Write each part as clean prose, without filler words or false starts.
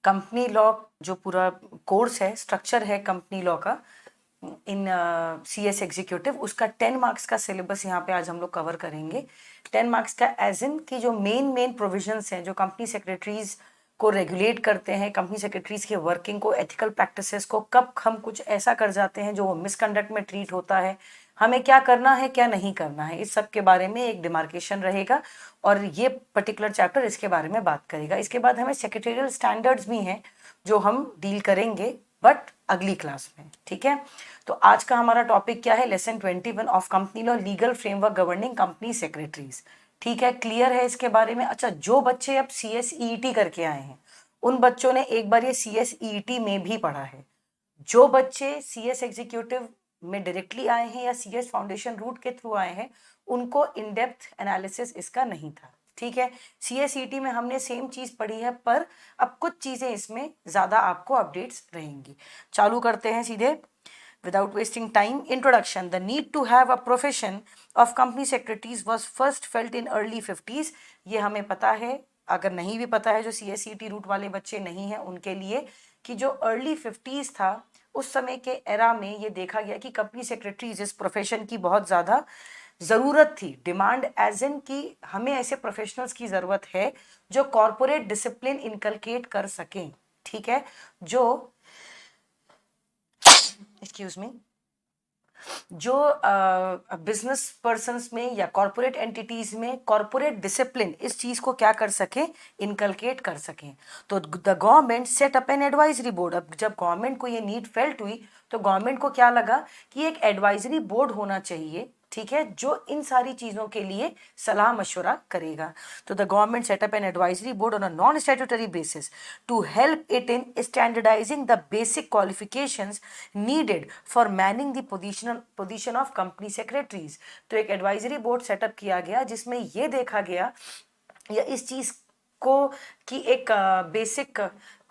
Company law जो पूरा course है, स्ट्रक्चर है कंपनी लॉ का इन CS एग्जीक्यूटिव, उसका 10 मार्क्स का सिलेबस यहाँ पे आज हम लोग कवर करेंगे। 10 मार्क्स का एज इन की जो मेन प्रोविजंस हैं जो कंपनी सेक्रेटरीज को रेगुलेट करते हैं, कंपनी सेक्रेटरीज के वर्किंग को, एथिकल प्रैक्टिसेस को, कब हम कुछ ऐसा कर जाते हैं जो मिसकंडक्ट में ट्रीट होता है, हमें क्या करना है क्या नहीं करना है, इस सब के बारे में एक डिमार्केशन रहेगा और ये पर्टिकुलर चैप्टर इसके बारे में बात करेगा। इसके बाद हमें सेक्रेटरियल स्टैंडर्ड्स भी हैं जो हम डील करेंगे बट अगली क्लास में, ठीक है। तो आज का हमारा टॉपिक क्या है? Lesson 21 of company law, legal framework governing company secretaries. ठीक है, क्लियर है इसके बारे में? अच्छा, जो बच्चे अब CSEET करके आए हैं उन बच्चों ने एक बार ये CSEET में भी पढ़ा है। जो बच्चे CS एग्जीक्यूटिव में डायरेक्टली आए हैं या CS फाउंडेशन रूट के थ्रू आए हैं उनको इन डेप्थ एनालिसिस इसका नहीं था, ठीक है। CSET में हमने सेम चीज पढ़ी है पर अब कुछ चीजें इसमें ज्यादा आपको अपडेट्स रहेंगी। चालू करते हैं सीधे without wasting time. Introduction. The need to have a profession of company secretaries was first felt in early 50s. ये हमें पता है, अगर नहीं भी पता है जो CSET रूट वाले बच्चे नहीं हैं उनके लिए, कि जो अर्ली 50s था उस समय के एरा में ये देखा गया कि कंपनी सेक्रेटरीज इस प्रोफेशन की बहुत ज़्यादा ज़रूरत थी, डिमांड एज इन कि हमें ऐसे प्रोफेशनल्स की ज़रूरत है जो कॉरपोरेट डिसिप्लिन इनकलकेट कर सकें, ठीक है, जो एक्सक्यूज मी, जो बिजनेस पर्सन्स में या कॉरपोरेट एंटिटीज में कॉरपोरेट डिसिप्लिन इस चीज को क्या कर सके, इनकलकेट कर सकें। तो the government set up an advisory board. अब जब गवर्नमेंट को ये नीड फेल्ट हुई तो गवर्नमेंट को क्या लगा कि एक एडवाइजरी बोर्ड होना चाहिए, ठीक है, जो इन सारी चीजों के लिए सलाह मशवरा करेगा। तो the government set up an advisory board on a non statutory basis to help it in standardising the basic qualifications needed for manning the position of company secretaries. तो एक एडवाइजरी बोर्ड सेटअप किया गया जिसमें यह देखा गया या इस चीज को कि एक बेसिक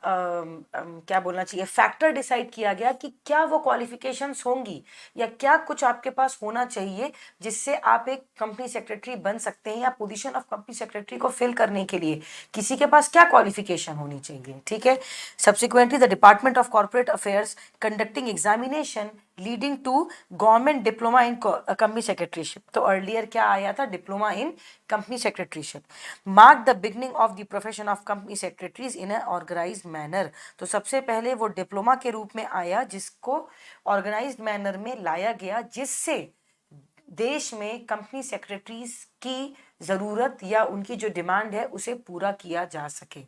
क्या बोलना चाहिए, फैक्टर डिसाइड किया गया कि क्या वो क्वालिफिकेशंस होंगी या क्या कुछ आपके पास होना चाहिए जिससे आप एक कंपनी सेक्रेटरी बन सकते हैं, या पोजीशन ऑफ कंपनी सेक्रेटरी को फिल करने के लिए किसी के पास क्या क्वालिफिकेशन होनी चाहिए, ठीक है। Subsequently the department of corporate affairs conducting examination leading to government diploma in company secretaryship. तो अर्लियर क्या आया था, diploma in company secretaryship. Mark the beginning of the profession of company secretaries in a organised manner. तो सबसे पहले वो diploma के रूप में आया जिसको ऑर्गेनाइज्ड मैनर में लाया गया, जिससे देश में कंपनी सेक्रेटरीज की जरूरत या उनकी जो डिमांड है उसे पूरा किया जा सके।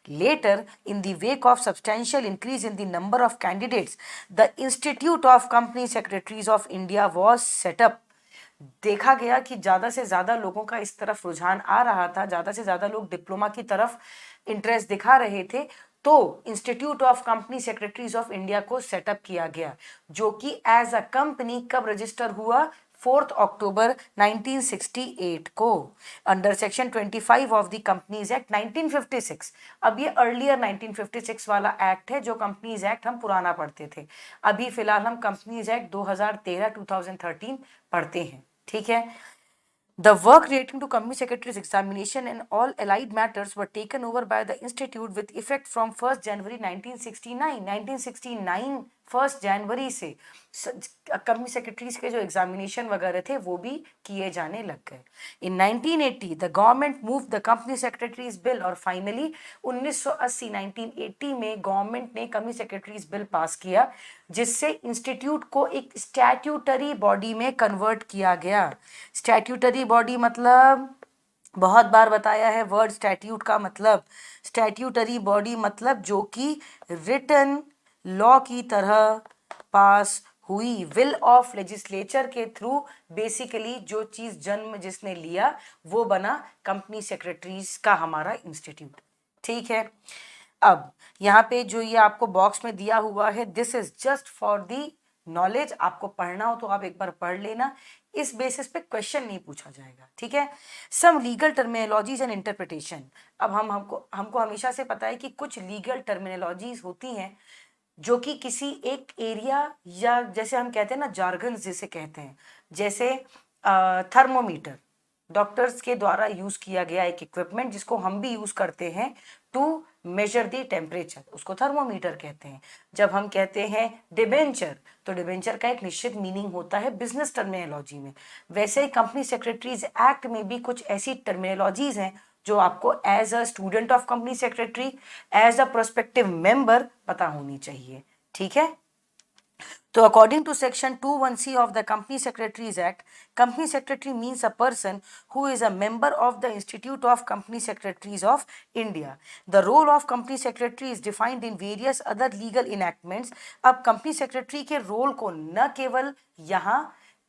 Later in the wake of substantial increase in the number of candidates the institute of company secretaries of India was set up. देखा गया कि ज़्यादा से ज़्यादा लोगों का इस तरफ रुझान आ रहा था, ज़्यादा से ज़्यादा लोग डिप्लोमा की तरफ इंटरेस्ट दिखा रहे थे, तो institute of company secretaries of India को सेटअप किया गया, जो कि एज अ कंपनी कब रजिस्टर हुआ, 4 अक्टूबर 1968 को, under section 25 of the companies act 1956। अब ये अर्लियर 1956 वाला एक्ट है, जो कंपनीज एक्ट हम पुराना पढ़ते थे, अभी फिलहाल हम कंपनीज एक्ट 2013 पढ़ते हैं, ठीक है। The work relating to company secretary's examination and all allied matters were taken over by the institute with effect from 1st January 1969। 1969 1 जनवरी से कंपनी सेक्रेटरीज के जो एग्जामिनेशन वगैरह थे वो भी किए जाने लग गए। इन 1980 the government move the company secretaries bill, और फाइनली 1980 में गवर्नमेंट ने कंपनी सेक्रेटरीज बिल पास किया, जिससे इंस्टीट्यूट को एक स्टैट्यूटरी बॉडी में कन्वर्ट किया गया। स्टैट्यूटरी बॉडी मतलब, बहुत बार बताया है वर्ड स्टैट्यूट का मतलब, स्टैट्यूटरी बॉडी मतलब जो कि रिटन लॉ की तरह पास हुई, विल ऑफ लेजिस्लेचर के थ्रू बेसिकली जो चीज जन्म जिसने लिया वो बना कंपनी सेक्रेटरीज का हमारा इंस्टीट्यूट, ठीक है। अब यहाँ पे जो ये आपको बॉक्स में दिया हुआ है, this is just for the knowledge, आपको पढ़ना हो तो आप एक बार पढ़ लेना, इस बेसिस पे क्वेश्चन नहीं पूछा जाएगा, ठीक है। Some legal terminologies and interpretation. अब हमको हमेशा से पता है कि कुछ लीगल टर्मिनोलॉजीज होती हैं जो कि किसी एक एरिया, या जैसे हम कहते हैं ना जार्गन जिसे कहते हैं, जैसे थर्मोमीटर डॉक्टर्स के द्वारा यूज किया गया एक इक्विपमेंट जिसको हम भी यूज करते हैं टू मेजर दी टेम्परेचर, उसको थर्मोमीटर कहते हैं। जब हम कहते हैं डिबेंचर, तो डिबेंचर का एक निश्चित मीनिंग होता है बिजनेस टर्मिनोलॉजी में। वैसे ही कंपनी सेक्रेटरीज एक्ट में भी कुछ ऐसी टर्मिनोलॉजीज हैं जो आपको as a student of company secretary, as a prospective member पता होनी चाहिए। ठीक है, तो according to section 21C of the Company Secretaries Act, company secretary means a person who is a member of the Institute of Company Secretaries of India. The role of company secretary is defined in various other legal enactments. अब company secretary के role को न केवल यहाँ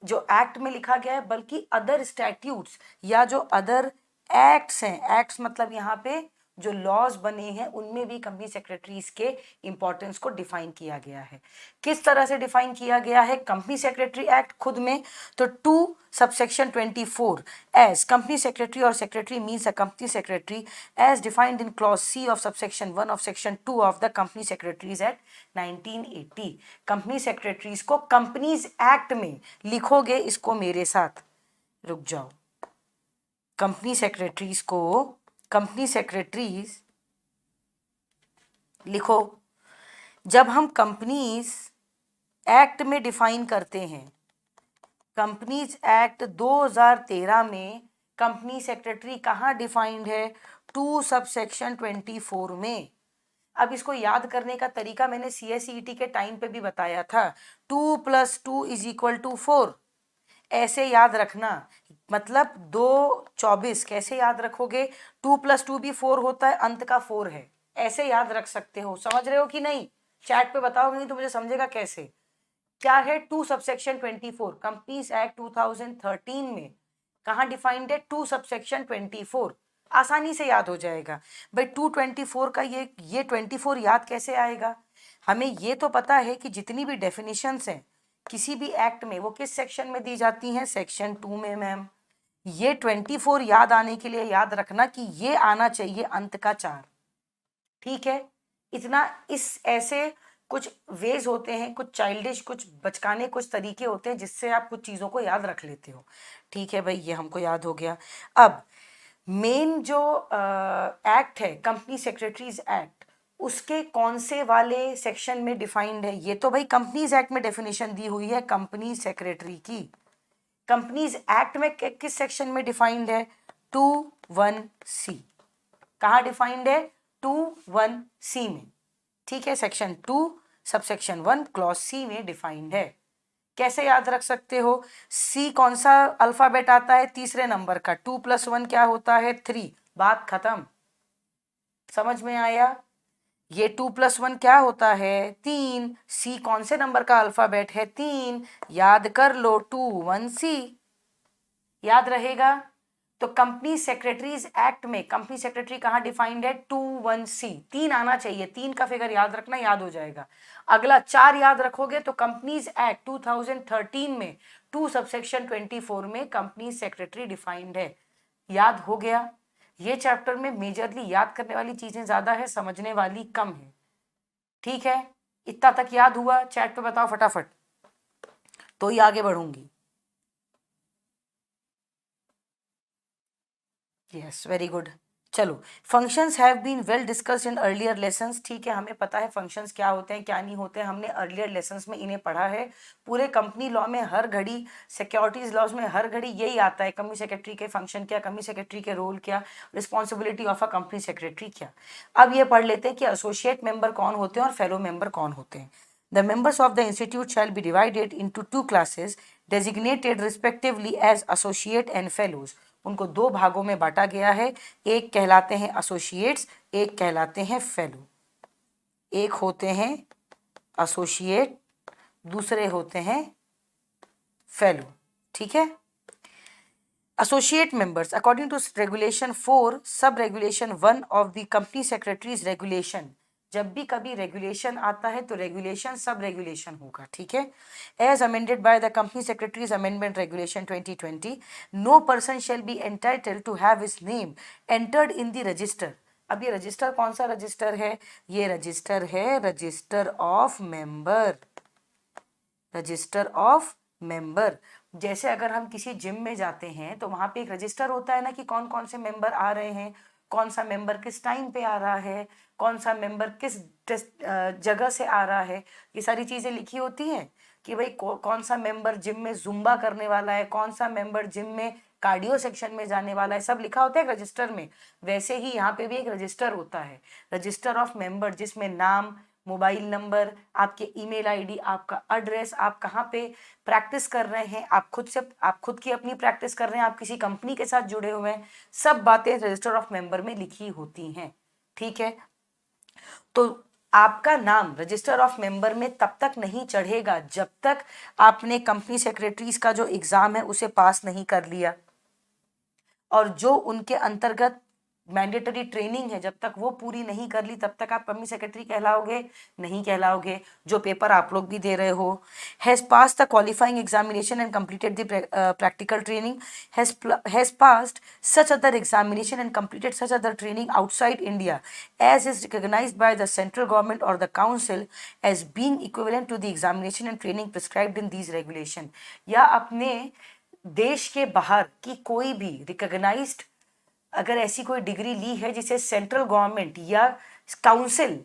जो act में लिखा गया है बल्कि अदर स्टैट्यूट्स या जो अदर एक्ट्स हैं, एक्ट्स मतलब यहाँ पे जो लॉज बने हैं उनमें भी कंपनी सेक्रेटरीज के इंपॉर्टेंस को डिफाइन किया गया है। किस तरह से डिफाइन किया गया है कंपनी सेक्रेटरी एक्ट खुद में, तो 2 सबसेक्शन 24 एज कंपनी सेक्रेटरी और secretary means a company secretary as defined in clause C of subsection 1 of section 2 of the company secretaries act 1980। Company secretaries को कंपनीज एक्ट में लिखोगे, इसको मेरे साथ, रुक जाओ, कंपनी सेक्रेटरीज को कंपनी सेक्रेटरीज लिखो। जब हम कंपनीज एक्ट में डिफाइन करते हैं, कंपनीज एक्ट 2013 में कंपनी सेक्रेटरी कहाँ डिफाइंड है, 2 सबसेक्शन 24 में। अब इसको याद करने का तरीका मैंने CSET के टाइम पे भी बताया था, 2 + 2 = 4, ऐसे याद रखना। मतलब 2 24 कैसे याद रखोगे, 2 + 2 भी 4 होता है, अंत का 4 है, ऐसे याद रख सकते हो। समझ रहे हो कि नहीं, चैट पे बताओ, नहीं तो मुझे समझेगा कैसे। क्या है 2 सबसेक्शन 24, कंपनीज एक्ट 2013 में कहाँ डिफाइंड है, 2 सबसेक्शन 24, आसानी से याद हो जाएगा भाई। 224 का ये 24 याद कैसे आएगा, हमें ये तो पता है कि जितनी भी डेफिनेशंस हैं किसी भी एक्ट में वो किस सेक्शन में दी जाती हैं, सेक्शन 2 में मैम। ये 24 याद आने के लिए याद रखना कि ये आना चाहिए अंत का 4। ठीक है, इतना, इस ऐसे कुछ वेज होते हैं, कुछ चाइल्डिश, कुछ बचकाने कुछ तरीके होते हैं जिससे आप कुछ चीज़ों को याद रख लेते हो। ठीक है भाई, ये हमको याद हो गया। अब मेन जो एक्ट है कंपनी सेक्रेटरीज एक्ट, उसके कौन से वाले सेक्शन में डिफाइंड है, ये तो भाई कंपनीज एक्ट में डेफिनेशन दी हुई है कंपनी सेक्रेटरी की। कंपनीज एक्ट में किस सेक्शन में डिफाइंड है, 21C। कहाँ डिफाइंड है, 21C में। ठीक है, सेक्शन 2 सबसेक्शन 1 क्लॉज C में डिफाइंड है। कैसे याद रख सकते हो, C कौन सा अल्फाबेट आता है, तीसरे नंबर का, 2 + 1 क्या होता है, 3, बात खत्म। समझ में आया, ये 2 + 1 क्या होता है, 3। C कौन से नंबर का अल्फाबेट है, 3, याद कर लो, 21C, याद रहेगा। तो कंपनी सेक्रेटरीज एक्ट में कंपनी सेक्रेटरी कहाँ डिफाइंड है, 21C, 3 आना चाहिए, 3 का फिगर याद रखना, याद हो जाएगा। अगला 4 याद रखोगे तो कंपनीज एक्ट 2013 में 2 सबसेक्शन 24 में कंपनी सेक्रेटरी डिफाइंड है। याद हो गया। ये चैप्टर में मेजरली याद करने वाली चीजें ज्यादा है, समझने वाली कम है। ठीक है, इतना तक याद हुआ, चैट पे बताओ फटाफट, तो ही आगे बढ़ूंगी। Yes, very good. चलो, functions have been well discussed in earlier lessons. ठीक है, हमें पता है फंक्शंस क्या होते हैं क्या नहीं होते हैं, हमने अर्लियर लेसन्स में इन्हें पढ़ा है। पूरे कंपनी लॉ में हर घड़ी, सिक्योरिटीज लॉज में हर घड़ी यही आता है, कंपनी सेक्रेटरी के फंक्शन क्या, कंपनी सेक्रेटरी के रोल क्या, responsibility of a company secretary क्या। अब ये पढ़ लेते हैं कि एसोसिएट मेंबर कौन होते हैं और फेलो मेंबर कौन होते हैं। The members of the institute shall be divided into 2 classes designated respectively as associate and fellows. उनको 2 भागों में बांटा गया है, एक कहलाते हैं एसोसिएट्स, एक कहलाते हैं फेलो। एक होते हैं एसोसिएट, दूसरे होते हैं फेलो। ठीक है, associate members according to regulation 4 sub regulation 1 of the company secretaries regulation. जब भी कभी रेगुलेशन आता है तो रेगुलेशन सब रेगुलेशन होगा। ठीक है, as amended by the company secretaries amendment regulation 2020, no person shall be entitled to have his name entered in the register. अब ये रजिस्टर कौन सा रजिस्टर है, ये रजिस्टर है register of member, register of member. जैसे अगर हम किसी जिम में जाते हैं तो वहां पे एक रजिस्टर होता है ना कि कौन कौन से मेंबर आ रहे हैं, कौन सा मेंबर किस टाइम पे आ रहा है, कौन सा मेंबर किस जगह से आ रहा है, ये सारी चीज़ें लिखी होती हैं कि भाई कौन सा मेंबर जिम में जुम्बा करने वाला है, कौन सा मेंबर जिम में कार्डियो सेक्शन में जाने वाला है, सब लिखा होता है रजिस्टर में। वैसे ही यहाँ पे भी एक रजिस्टर होता है, रजिस्टर ऑफ मेंबर, जिसमें नाम, मोबाइल नंबर, आपके ईमेल आईडी, आपका एड्रेस, आप कहाँ पे प्रैक्टिस कर रहे हैं, आप खुद की अपनी प्रैक्टिस कर रहे हैं, आप किसी कंपनी के साथ जुड़े हुए हैं, सब बातें रजिस्टर ऑफ मेंबर में लिखी होती हैं। ठीक है, तो आपका नाम रजिस्टर ऑफ मेंबर में तब तक नहीं चढ़ेगा जब तक आपने कंपनी सेक्रेटरीज का जो एग्जाम है उसे पास नहीं कर लिया, और जो उनके अंतर्गत मैंडेटरी ट्रेनिंग है जब तक वो पूरी नहीं कर ली तब तक आप कंपनी सेक्रेटरी कहलाओगे नहीं कहलाओगे, जो पेपर आप लोग भी दे रहे हो। Has pass the qualifying examination and completed the practical training, has passed such other examination and completed such other training outside India as is recognized by the central government or the council as being equivalent to the examination and training prescribed in these regulation, या अपने देश के बाहर की कोई भी recognised अगर ऐसी कोई डिग्री ली है जिसे सेंट्रल गवर्नमेंट या काउंसिल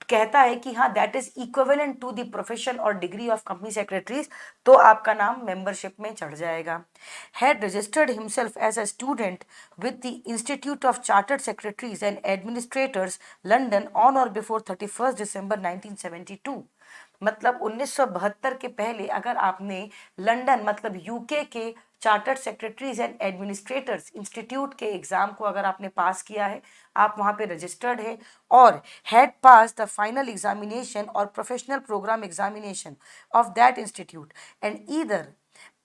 कहता है कि हाँ that is equivalent to the profession और डिग्री ऑफ कंपनी सेक्रेटरीज, तो आपका नाम मेंबरशिप में चढ़ जाएगा। Had registered himself as a student with the institute of chartered secretaries and administrators London on or before 31 December 1972, मतलब 1972 के पहले अगर आपने लंदन मतलब यूके के chartered secretaries and administrators institute के एग्जाम को अगर आपने पास किया है, आप वहाँ पे रजिस्टर्ड है, और had pass the final examination or professional programme examination of that institute and either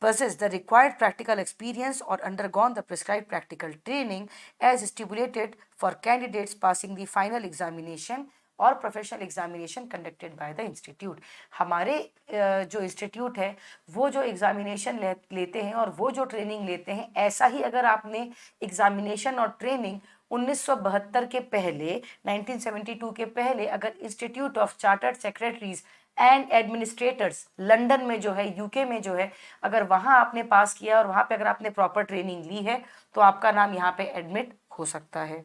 possess the required practical experience or undergone the prescribed practical training as stipulated for candidates passing the final examination और professional examination conducted by the institute. हमारे जो institute है वो जो examination लेते हैं और वो जो ट्रेनिंग लेते हैं, ऐसा ही अगर आपने एग्जामिनेशन और ट्रेनिंग 1972 के पहले 1972 के पहले अगर institute of chartered secretaries and administrators London में जो है, यूके में जो है, अगर वहाँ आपने पास किया और वहाँ पे अगर आपने प्रॉपर ट्रेनिंग ली है तो आपका नाम यहाँ पे एडमिट हो सकता है।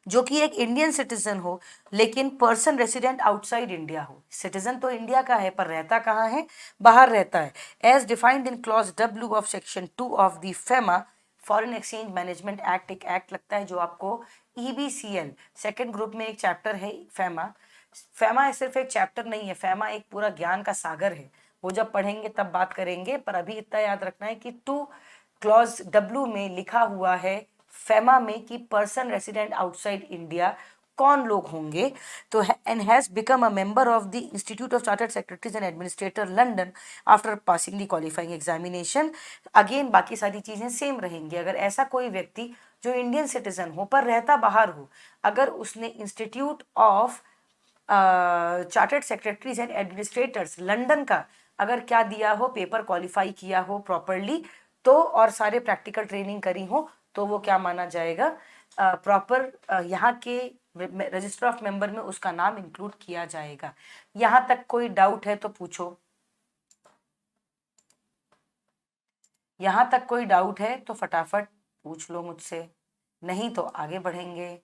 जो कि एक इंडियन सिटीजन हो लेकिन पर्सन रेसिडेंट आउटसाइड इंडिया हो। सिटीजन तो इंडिया का है पर रहता कहाँ है, बाहर रहता है। As defined in clause W of section 2 of the FEMA foreign exchange management act, एक एक्ट लगता है जो आपको EBCL सेकेंड ग्रुप में एक चैप्टर है फेमा। फेमा सिर्फ एक चैप्टर नहीं है, फेमा एक पूरा ज्ञान का सागर है, वो जब पढ़ेंगे तब बात करेंगे, पर अभी इतना याद रखना है कि 2 क्लॉज W में लिखा हुआ है फेमा में कि पर्सन रेसिडेंट आउटसाइड इंडिया कौन लोग होंगे। तो and has become a member of the institute of chartered secretaries and administrator London after passing the qualifying examination. Again बाकी सारी चीज़ें सेम रहेंगी। अगर ऐसा कोई व्यक्ति जो इंडियन सिटीजन हो पर रहता बाहर हो, अगर उसने institute of chartered secretaries and administrators London का अगर क्या दिया हो, पेपर क्वालिफाई किया हो प्रॉपरली, तो और सारे प्रैक्टिकल ट्रेनिंग करी हो, तो वो क्या माना जाएगा, प्रॉपर यहाँ के रजिस्टर ऑफ मेंबर में उसका नाम इंक्लूड किया जाएगा। यहाँ तक कोई डाउट है तो पूछो। यहाँ तक कोई डाउट है तो फटाफट पूछ लो मुझसे, नहीं तो आगे बढ़ेंगे।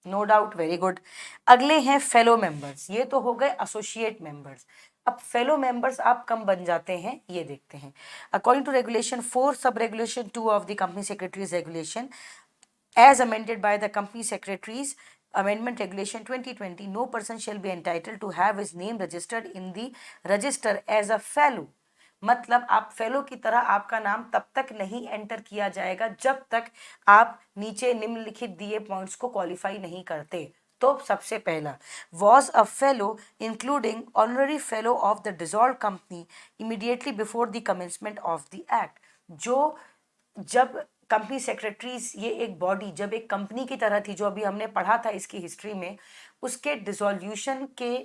No doubt, very good. अगले हैं फेलो मेंबर्स। ये तो हो गए एसोसिएट मेंबर्स। अब फेलो मेंबर्स आप कम बन जाते हैं, ये देखते हैं। According to regulation 4 sub regulation 2 of the company secretaries regulation as amended by the company secretaries amendment regulation 2020, no person shall be entitled to have his name registered in the register as a fellow। मतलब आप fellow की तरह आपका नाम तब तक नहीं enter किया जाएगा जब तक आप नीचे निम्नलिखित दिए पॉइंट्स को क्वालिफाई नहीं करते। तो सबसे पहला was a fellow including honorary fellow of the dissolve company immediately before the commencement of the act. जो जब कंपनी सेक्रेटरीज ये एक बॉडी जब एक कंपनी की तरह थी, जो अभी हमने पढ़ा था इसकी हिस्ट्री में, उसके डिसोल्यूशन के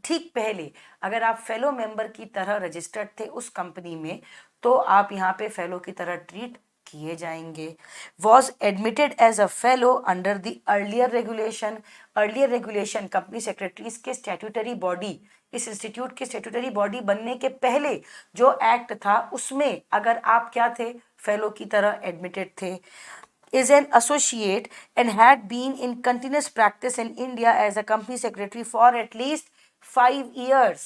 ठीक पहले अगर आप फेलो मेंबर की तरह रजिस्टर्ड थे उस कंपनी में, तो आप यहाँ पे फेलो की तरह ट्रीट किए जाएंगे। Was admitted as a fellow under the earlier regulation. Earlier regulation company secretaries के स्टैट्यूटरी बॉडी, इस इंस्टीट्यूट के स्टैट्यूटरी बॉडी बनने के पहले जो एक्ट था उसमें अगर आप क्या थे, फेलो की तरह एडमिटेड थे। is an associate and had been in continuous practice in India as a company secretary for at least 5 years।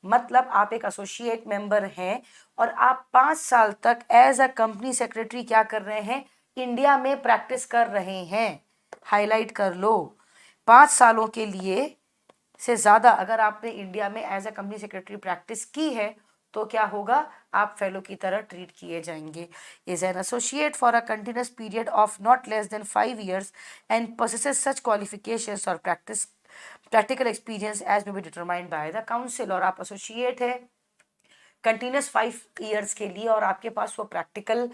मतलब आप एक एसोसिएट मेंबर हैं और आप 5 साल तक एज अ कंपनी सेक्रेटरी क्या कर रहे हैं, इंडिया में प्रैक्टिस कर रहे हैं। हाईलाइट कर लो, 5 सालों के लिए से ज़्यादा अगर आपने इंडिया में as a company secretary practice की है तो क्या होगा, आप फेलो की तरह ट्रीट किए जाएंगे। Is an associate for a continuous period of not less than 5 years and possesses such qualifications or practical experience as may be determined by the council. और आप एसोसिएट है कंटिन्यूस 5 years के लिए और आपके पास वो प्रैक्टिकल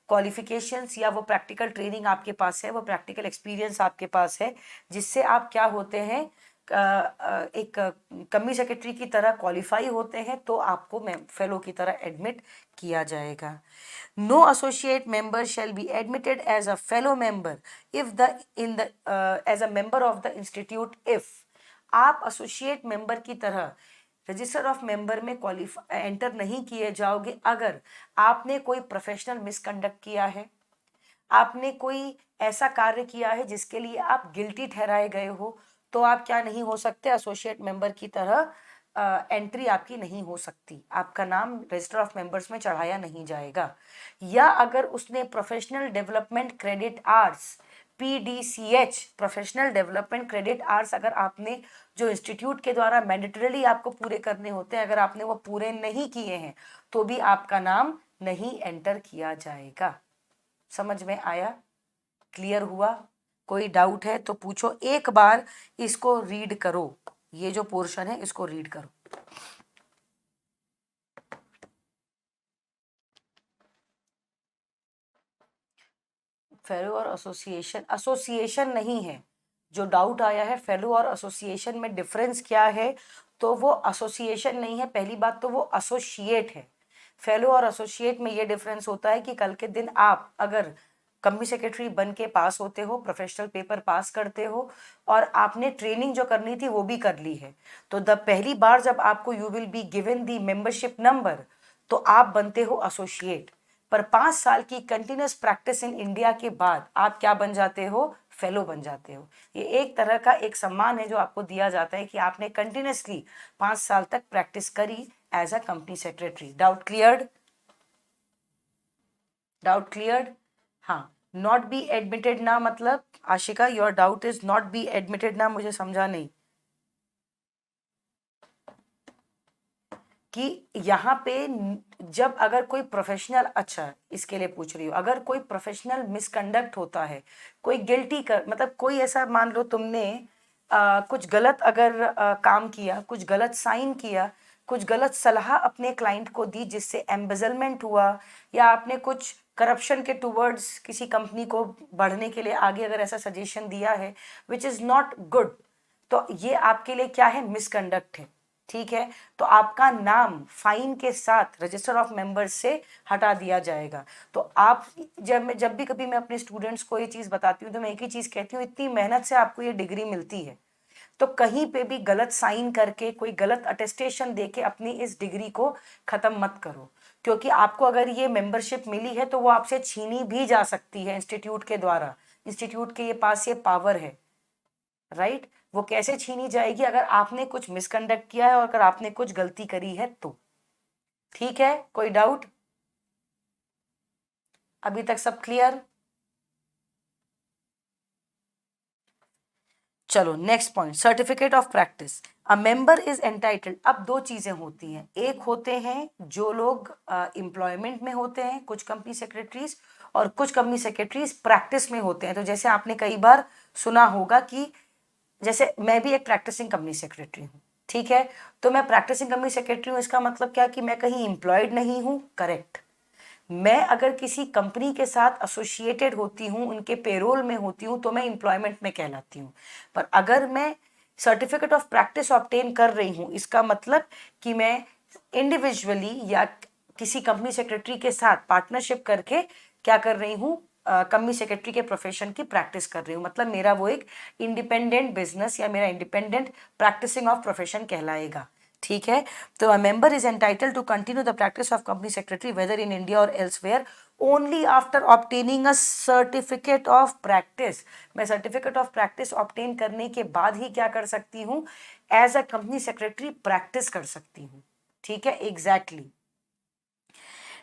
क्वालिफिकेशंस या वो प्रैक्टिकल ट्रेनिंग आपके पास है, वो प्रैक्टिकल एक्सपीरियंस आपके पास है, जिससे आप क्या होते हैं, एक कंपनी सेक्रेटरी की तरह क्वालिफाई होते हैं, तो आपको फेलो की तरह एडमिट किया जाएगा। No associate member shall be admitted as a fellow member if the as a member of the institute if. आप एसोसिएट मेंबर की तरह रजिस्टर ऑफ मेंबर में एंटर नहीं किए जाओगे अगर आपने कोई प्रोफेशनल मिसकंडक्ट किया है, आपने कोई ऐसा कार्य किया है जिसके लिए आप गिल्टी ठहराए गए हो, तो आप क्या नहीं हो सकते, एसोसिएट मेंबर की तरह एंट्री आपकी नहीं हो सकती, आपका नाम रजिस्टर ऑफ मेंबर्स में चढ़ाया नहीं जाएगा। या अगर उसने professional development credit hours PDCH professional development credit hours अगर आपने जो इंस्टीट्यूट के द्वारा मैंडेटरीली आपको पूरे करने होते हैं, अगर आपने वो पूरे नहीं किए हैं तो भी आपका नाम नहीं एंटर किया जाएगा। समझ में आया, क्लियर हुआ? कोई डाउट है तो पूछो, एक बार इसको रीड करो, ये जो पोर्शन है इसको रीड करो। फेलो और एसोसिएशन, एसोसिएशन नहीं है, जो डाउट आया है फेलो और एसोसिएशन में डिफरेंस क्या है, तो वो एसोसिएशन नहीं है, पहली बात तो वो एसोसिएट है। फेलो और एसोसिएट में ये डिफरेंस होता है कि कल के दिन आप अगर कंपनी सेक्रेटरी बन के पास होते हो, प्रोफेशनल पेपर पास करते हो और आपने ट्रेनिंग जो करनी थी वो भी कर ली है, तो द पहली बार जब आपको you will be given the membership number तो आप बनते हो एसोसिएट। पर 5 साल की कंटिन्यूस प्रैक्टिस इन इंडिया के बाद आप क्या बन जाते हो, फेलो बन जाते हो। ये एक तरह का एक सम्मान है जो आपको दिया जाता है कि आपने कंटिन्यूसली 5 साल तक प्रैक्टिस करी as a company secretary. Doubt cleared? Doubt cleared? हाँ। नॉट बी एडमिटेड ना मतलब, Ashika your doubt is not be admitted ना, मुझे समझा नहीं कि यहाँ पे जब अगर कोई प्रोफेशनल, अच्छा इसके लिए पूछ रही हूँ, अगर कोई प्रोफेशनल मिसकंडक्ट होता है, कोई गिल्टी कर मतलब कोई ऐसा मान लो तुमने कुछ गलत अगर काम किया, कुछ गलत साइन किया, कुछ गलत सलाह अपने क्लाइंट को दी जिससे एम्बेजलमेंट हुआ, या आपने कुछ करप्शन के टूवर्ड्स किसी कंपनी को बढ़ने के लिए आगे अगर ऐसा सजेशन दिया है विच इज़ नॉट गुड, तो ये आपके लिए क्या है, मिसकंडक्ट है। ठीक है, तो आपका नाम फाइन के साथ रजिस्टर ऑफ मेंबर्स से हटा दिया जाएगा। तो आप जब भी कभी मैं अपने स्टूडेंट्स को ये चीज़ बताती हूँ तो मैं एक ही चीज़ कहती हूँ, इतनी मेहनत से आपको ये डिग्री मिलती है तो कहीं पे भी गलत साइन करके कोई गलत अटेस्टेशन देके अपनी इस डिग्री को ख़त्म मत करो, क्योंकि आपको अगर ये मेंबरशिप मिली है तो वो आपसे छीनी भी जा सकती है इंस्टीट्यूट के द्वारा। इंस्टीट्यूट के पास ये पावर है, राइट? वो कैसे छीनी जाएगी, अगर आपने कुछ मिसकंडक्ट किया है और अगर आपने कुछ गलती करी है तो। ठीक है, कोई डाउट? अभी तक सब क्लियर? चलो next point, certificate of practice. A member is entitled, अब दो चीजें होती हैं, एक होते हैं जो लोग एम्प्लॉयमेंट में होते हैं, कुछ कंपनी सेक्रेटरीज, और कुछ कंपनी सेक्रेटरीज प्रैक्टिस में होते हैं। तो जैसे आपने कई बार सुना होगा कि जैसे मैं भी एक प्रैक्टिसिंग कंपनी सेक्रेटरी हूँ, ठीक है, तो मैं प्रैक्टिसिंग कंपनी सेक्रेटरी हूँ, इसका मतलब क्या कि मैं कहीं एम्प्लॉयड नहीं हूँ, करेक्ट। मैं अगर किसी कंपनी के साथ एसोसिएटेड होती हूँ, उनके पेरोल में होती हूँ, तो मैं एम्प्लॉयमेंट में कहलाती हूँ। पर अगर मैं सर्टिफिकेट ऑफ प्रैक्टिस ऑब्टेन कर रही हूँ, इसका मतलब कि मैं इंडिविजुअली या किसी कंपनी सेक्रेटरी के साथ पार्टनरशिप करके क्या कर रही हूँ, कंपनी सेक्रेटरी के प्रोफेशन की प्रैक्टिस कर रही हूँ, मतलब मेरा वो एक इंडिपेंडेंट बिजनेस या मेरा इंडिपेंडेंट प्रैक्टिसिंग ऑफ प्रोफेशन कहलाएगा। ठीक है, तो a member is entitled to continue the practice of company secretary whether in India or elsewhere only after obtaining a certificate of practice. मैं सर्टिफिकेट ऑफ प्रैक्टिस ऑब्टेन करने के बाद ही क्या कर सकती हूँ, as a company secretary practice कर सकती हूँ। ठीक है, exactly.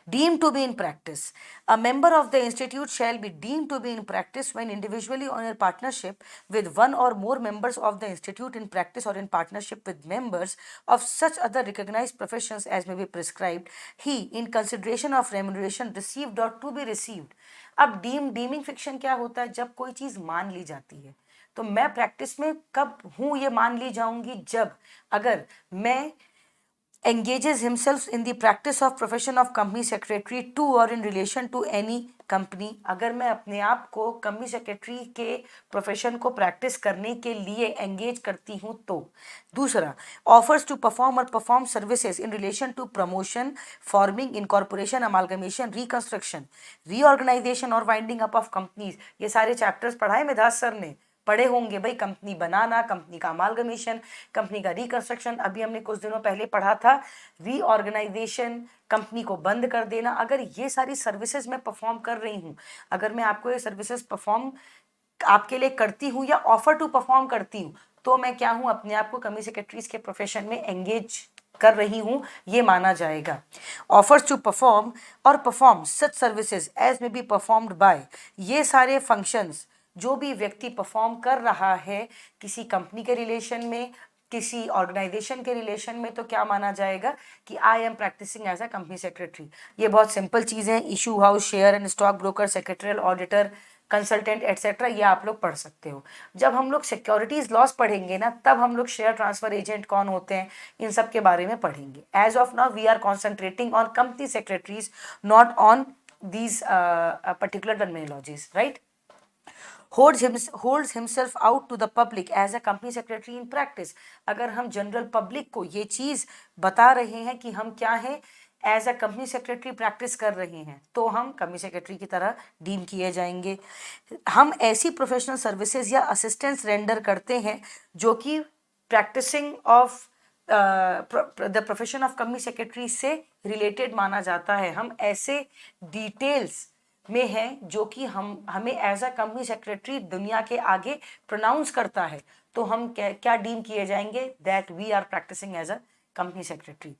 Deemed to be in practice. A member of the institute shall be deemed to be in practice when individually or in partnership with one or more members of the institute in practice or in partnership with members of such other recognized professions as may be prescribed, he, in consideration of remuneration received or to be received. अब dimming fiction क्या होता है, जब कोई चीज मान ली जाती है। तो मैं प्रैक्टिस में कब हूं ये मान ली जाऊंगी, जब अगर मैं engages himself in the practice of profession of company secretary to or in relation to any company। अगर मैं अपने आप को कंपनी सेक्रेटरी के प्रोफेशन को प्रैक्टिस करने के लिए एंगेज करती हूँ तो। दूसरा, offers to perform or perform services in relation to promotion, forming, incorporation, amalgamation, reconstruction, reorganisation or winding up of companies. ये सारे चैप्टर्स पढ़ाए मेधास सर ने, पढ़े होंगे भाई। कंपनी बनाना, कंपनी का अमालगमेशन, कंपनी का रिकंस्ट्रक्शन, अभी हमने कुछ दिनों पहले पढ़ा था रीऑर्गेनाइजेशन, कंपनी को बंद कर देना। अगर ये सारी सर्विसेज मैं परफॉर्म कर रही हूँ, अगर मैं आपको ये सर्विसेज परफॉर्म आपके लिए करती हूँ या ऑफर टू परफॉर्म करती हूँ, तो मैं क्या हूँ, अपने आप को कंपनी सेक्रेटरीज के प्रोफेशन में एंगेज कर रही हूँ, ये माना जाएगा। Offers to perform or perform such services as में बी परफॉर्म्ड बाय, ये सारे फंक्शंस जो भी व्यक्ति परफॉर्म कर रहा है किसी कंपनी के रिलेशन में, किसी ऑर्गेनाइजेशन के रिलेशन में, तो क्या माना जाएगा कि I am practising as a company secretary. ये बहुत सिंपल चीज़ें हैं, issue house, share and stock broker, secretarial auditor, consultant et cetera, ये आप लोग पढ़ सकते हो। जब हम लोग सिक्योरिटीज लॉस पढ़ेंगे ना, तब हम लोग शेयर ट्रांसफर एजेंट कौन होते हैं, इन सब के बारे में पढ़ेंगे। As of now we are concentrating on company secretaries, not on these particular terminologies, right. holds himself out to the public as a company secretary in practice। अगर हम जनरल पब्लिक को ये चीज़ बता रहे हैं कि हम क्या हैं, as a company secretary practice कर रहे हैं, तो हम कंपनी सेक्रेटरी की तरह डीम किए जाएंगे। हम ऐसी प्रोफेशनल सर्विसेज या असिस्टेंस रेंडर करते हैं जो कि practising of the profession of company secretary से रिलेटेड माना जाता है। हम ऐसे डिटेल्स में है जो कि हमें एज अ कंपनी सेक्रेटरी दुनिया के आगे प्रोनाउंस करता है, तो हम क्या डीम किए जाएंगे, that we are practising as a company secretary।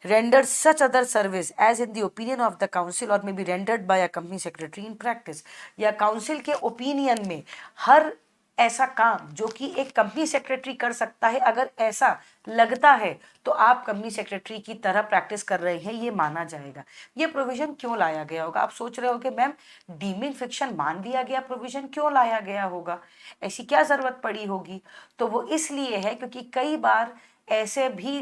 Rendered such other service as in the opinion of the council or may be rendered by a company secretary in practice। या council के opinion में हर ऐसा काम जो कि एक company secretary कर सकता है, अगर ऐसा लगता है तो आप कंपनी सेक्रेटरी की तरह प्रैक्टिस कर रहे हैं, ये माना जाएगा। ये प्रोविजन क्यों लाया गया होगा, आप सोच रहे हो कि मैम डीमिंग फिक्शन मान दिया गया, प्रोविजन क्यों लाया गया होगा, ऐसी क्या जरूरत पड़ी होगी। तो वो इसलिए है क्योंकि कई बार ऐसे भी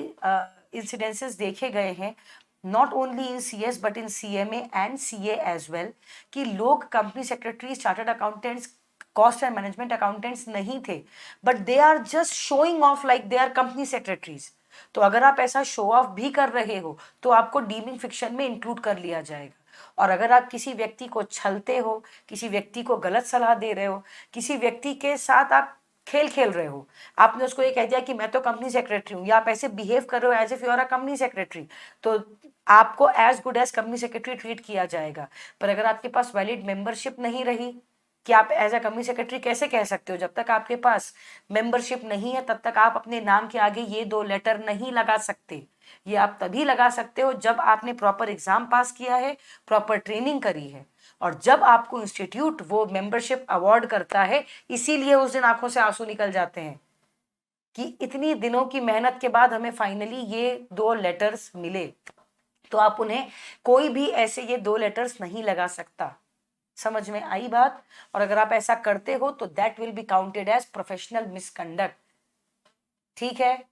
इंसिडेंसेस देखे गए हैं, not only in CS but in CMA and CA as well, कि लोग company secretaries, chartered accountants, cost and management accountants नहीं थे, but they are just showing off like they are company secretaries. तो अगर आप ऐसा शो ऑफ भी कर रहे हो तो आपको डीमिंग फिक्शन में इंक्लूड कर लिया जाएगा। और अगर आप किसी व्यक्ति को छलते हो, किसी व्यक्ति को गलत सलाह दे रहे हो, किसी व्यक्ति के साथ आप खेल खेल रहे हो, आपने उसको ये कह दिया कि मैं तो कंपनी सेक्रेटरी हूँ, या आप ऐसे बिहेव कर रहे हो as if you are a company secretary, तो आपको as good as company secretary treat किया जाएगा। पर अगर आपके पास वैलिड मेंबरशिप नहीं रही, कि आप एज अ कंपनी सेक्रेटरी कैसे कह सकते हो, जब तक आपके पास मेंबरशिप नहीं है तब तक आप अपने नाम के आगे ये 2 लेटर नहीं लगा सकते। ये आप तभी लगा सकते हो जब आपने प्रॉपर एग्जाम पास किया है, प्रॉपर ट्रेनिंग करी है, और जब आपको इंस्टीट्यूट वो मेंबरशिप अवार्ड करता है। इसीलिए उस दिन आंखों से आंसू निकल जाते हैं कि इतनी दिनों की मेहनत के बाद हमें फाइनली ये 2 लेटर्स मिले। तो आप उन्हें कोई भी ऐसे ये 2 लेटर्स नहीं लगा सकता। समझ में आई बात। और अगर आप ऐसा करते हो तो that will be counted as professional misconduct. ठीक है,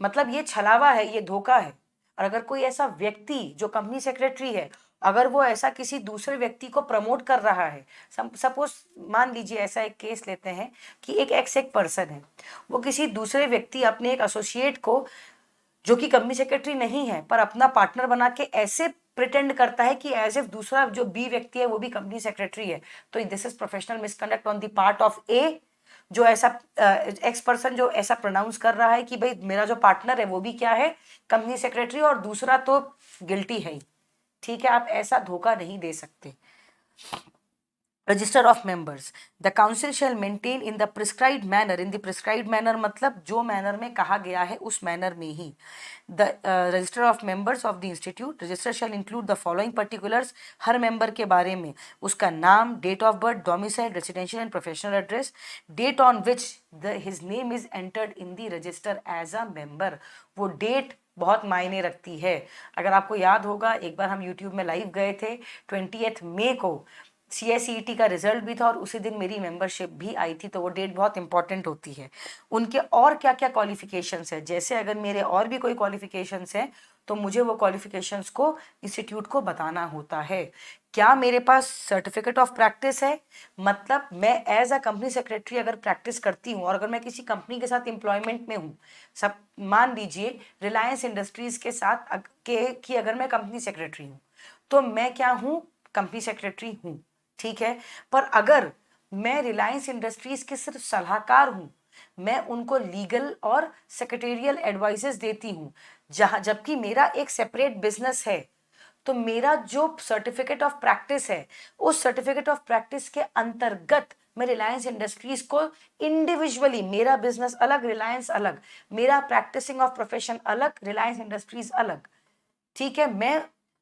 मतलब ये छलावा है, ये धोखा है। और अगर कोई ऐसा व्यक्ति जो कंपनी सेक्रेटरी है, अगर वो ऐसा किसी दूसरे व्यक्ति को प्रमोट कर रहा है, सपोज मान लीजिए ऐसा एक केस लेते हैं कि एक पर्सन है, वो किसी दूसरे व्यक्ति, अपने एक एसोसिएट को जो कि कंपनी सेक्रेटरी नहीं है पर अपना पार्टनर बना के ऐसे प्रिटेंड करता है कि एज इफ दूसरा जो बी व्यक्ति है वो भी कंपनी सेक्रेटरी है, तो this is professional misconduct on the part of a, जो ऐसा एक्स पर्सन जो ऐसा प्रोनाउंस कर रहा है कि भाई मेरा जो पार्टनर है वो भी क्या है, कंपनी सेक्रेटरी, और दूसरा तो गिल्टी है ही। ठीक है, आप ऐसा धोखा नहीं दे सकते। Register of members, the council shall maintain in the prescribed manner, in the prescribed manner मतलब जो मैनर में कहा गया है उस मैनर में ही। The register of members of the institute, register shall include the following particulars, हर मेंबर के बारे में उसका नाम, date of birth, domicile, residential and professional address, date on which his name is entered in the register as a member. वो date बहुत मायने रखती है। अगर आपको याद होगा एक बार हम यूट्यूब में लाइव गए थे 20 मई को, CSET का रिजल्ट भी था और उसी दिन मेरी मेंबरशिप भी आई थी, तो वो डेट बहुत इंपॉर्टेंट होती है। उनके और क्या क्या क्वालिफिकेशंस है, जैसे अगर मेरे और भी कोई क्वालिफिकेशंस हैं तो मुझे वो क्वालिफिकेशंस को इंस्टीट्यूट को बताना होता है। क्या मेरे पास सर्टिफिकेट ऑफ प्रैक्टिस है, मतलब मैं एज अ कंपनी सेक्रेटरी अगर प्रैक्टिस करती हूँ और अगर मैं किसी कंपनी के साथ एम्प्लॉयमेंट में हूँ, सब मान लीजिए रिलायंस इंडस्ट्रीज के साथ कि अगर मैं कंपनी सेक्रेटरी हूँ तो मैं क्या हूँ, कंपनी सेक्रेटरी हूँ। ठीक है, पर अगर मैं रिलायंस इंडस्ट्रीज के सिर्फ सलाहकार हूं, मैं उनको लीगल और सेक्रेटेरियल एडवाइसेस देती हूं, जबकि मेरा एक सेपरेट बिजनेस है, तो मेरा जो सर्टिफिकेट ऑफ प्रैक्टिस है उस सर्टिफिकेट ऑफ प्रैक्टिस के अंतर्गत मैं रिलायंस इंडस्ट्रीज को इंडिविजुअली, मेरा बिजनेस अलग, रिलायंस अलग, मेरा प्रैक्टिसिंग ऑफ प्रोफेशन अलग, रिलायंस इंडस्ट्रीज अलग। ठीक है, मैं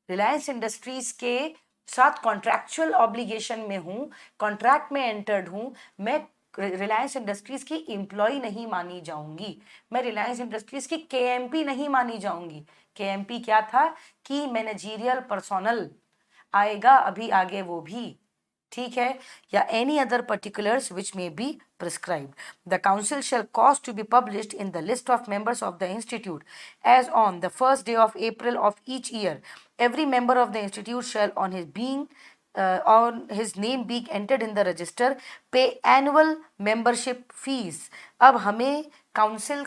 रिलायंस इंडस्ट्रीज के साथ कॉन्ट्रैक्चुअल ऑब्लिगेशन में हूं, कॉन्ट्रैक्ट में एंटर्ड हूं, मैं रिलायंस इंडस्ट्रीज की एम्प्लॉय नहीं मानी जाऊंगी, मैं रिलायंस इंडस्ट्रीज की KMP नहीं मानी जाऊंगी। KMP क्या था कि मैनेजरियल पर्सोनल, आएगा अभी आगे वो भी। ठीक है, या any other particulars which may be prescribed. The council shall cause to be published in the list of members of the institute as on the first day of April of each year. Every member of the institute shall on his name being entered in the register pay annual membership fees. अब हमें council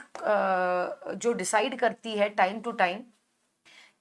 जो decide करती है time to time,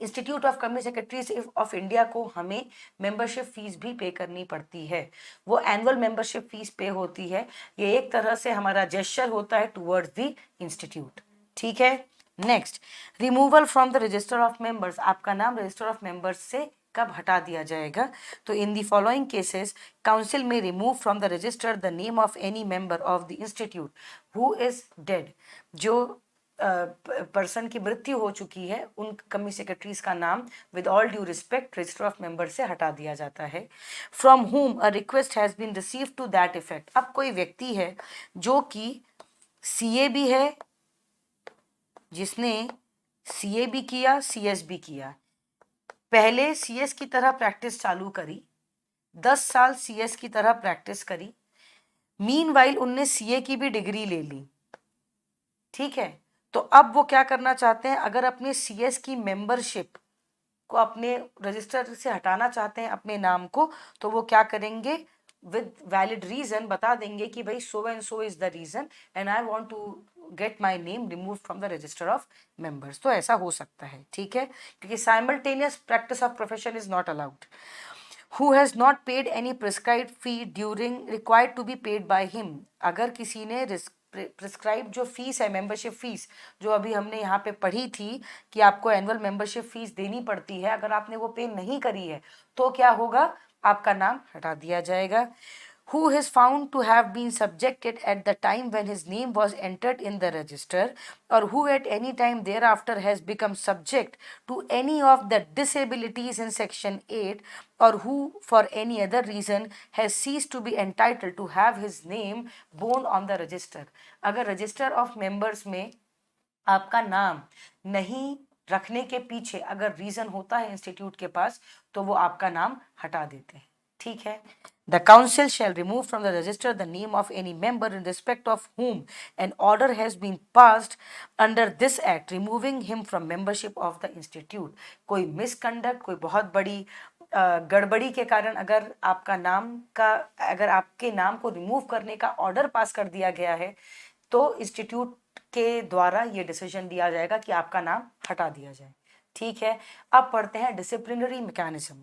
institute of company secretaries of India को हमें membership fees भी पे करनी पड़ती है। वो एनुअल मेंबरशिप फीस पे होती है, ये एक तरह से हमारा जेस्चर होता है टुवर्ड्स द इंस्टीट्यूट। ठीक है, next, removal from the register of members, आपका नाम रजिस्टर ऑफ मेंबर्स से कब हटा दिया जाएगा, तो इन दी फॉलोइंग केसेस काउंसिल में remove from the register the name of any member of the institute who is dead, जो पर्सन की मृत्यु हो चुकी है उन कंपनी सेक्रेटरीज का नाम with all due respect register of member से हटा दिया जाता है। From whom a request has been receive to that effect, अब कोई व्यक्ति है जो कि CA भी है, जिसने CA भी किया, CS भी किया, पहले CS की तरह प्रैक्टिस चालू करी, 10 साल CS की तरह प्रैक्टिस करी, मीनवाइल उनने CA की भी डिग्री ले ली। ठीक है, तो अब वो क्या करना चाहते हैं, अगर अपने CS की मेंबरशिप को अपने रजिस्टर से हटाना चाहते हैं अपने नाम को, तो वो क्या करेंगे, विद वैलिड रीजन बता देंगे कि भाई so and so is the reason and I want to get my name remove from the register of members. तो ऐसा हो सकता है। ठीक है, क्योंकि simultaneous practice of profession is not allowed. Who has not paid any prescribed fee during required to be paid by him, अगर किसी ने प्रिस्क्राइब जो फीस है, मेंबरशिप फीस जो अभी हमने यहाँ पे पढ़ी थी कि आपको एनुअल मेंबरशिप फीस देनी पड़ती है, अगर आपने वो पे नहीं करी है तो क्या होगा, आपका नाम हटा दिया जाएगा। Who is found to have been subjected at the time when his name was entered in the register, or who at any time thereafter has become subject to any of the disabilities in section 8, or who for any other reason has ceased to be entitled to have his name borne on the register, अगर register of members में आपका नाम नहीं रखने के पीछे अगर reason होता है इंस्टीट्यूट के पास, तो वो आपका नाम हटा देते हैं। ठीक है, the council shall remove from the register the name of any member in respect of whom an order has been passed under this act removing him from membership of the institute। कोई misconduct, कोई बहुत बड़ी गड़बड़ी के कारण अगर आपका नाम का, अगर आपके नाम को रिमूव करने का ऑर्डर पास कर दिया गया है, तो इंस्टीट्यूट के द्वारा ये डिसीजन दिया जाएगा कि आपका नाम हटा दिया जाए। ठीक है, अब पढ़ते हैं disciplinary mechanism.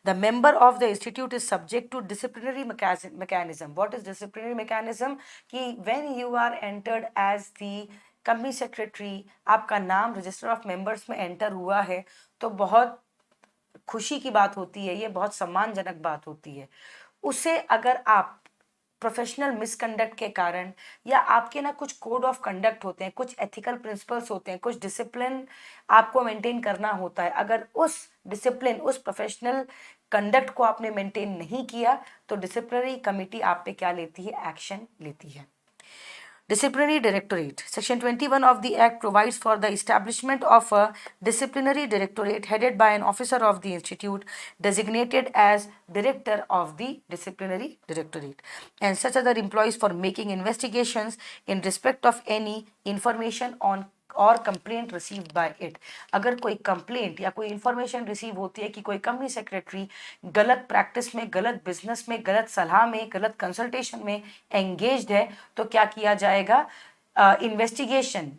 The member of the institute is subject to disciplinary mechanism. What is disciplinary mechanism? कि when you are entered as the company secretary, आपका नाम रजिस्टर ऑफ मेंबर्स में एंटर हुआ है, तो बहुत खुशी की बात होती है, ये बहुत सम्मानजनक बात होती है। उसे अगर आप प्रोफेशनल मिसकंडक्ट के कारण, या आपके ना कुछ कोड ऑफ कंडक्ट होते हैं, कुछ एथिकल प्रिंसिपल्स होते हैं, कुछ डिसिप्लिन आपको मेंटेन करना होता है, अगर उस डिसिप्लिन, उस प्रोफेशनल कंडक्ट को आपने मेंटेन नहीं किया, तो डिसिप्लिनरी कमिटी आप पे क्या लेती है? एक्शन लेती है। Disciplinary Directorate. Section 21 of the Act provides for the establishment of a disciplinary directorate headed by an officer of the institute designated as director of the disciplinary directorate, and such other employees for making investigations in respect of any information on और complaint receive by it. अगर कोई complaint या कोई information receive होती है कि कोई company secretary गलत प्रैक्टिस में, गलत बिजनेस में, गलत सलाह में, गलत कंसल्टेशन में एंगेज्ड है, तो क्या किया जाएगा? इन्वेस्टिगेशन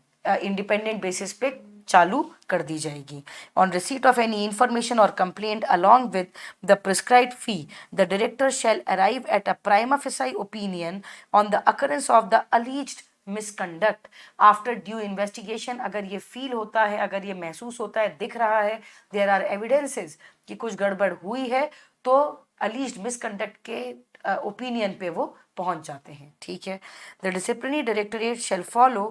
इंडिपेंडेंट बेसिस पे चालू कर दी जाएगी। On receipt of any information or complaint along with the prescribed fee, the director shall arrive at a prima facie opinion on the occurrence of the alleged misconduct after due investigation. अगर ये feel होता है, अगर ये महसूस होता है, दिख रहा है, देयर आर एविडेंसेस कि कुछ गड़बड़ हुई है, तो अलीज्ड मिसकंडक्ट के ओपिनियन पे वो पहुंच जाते हैं। ठीक है, the disciplinary directorate shall follow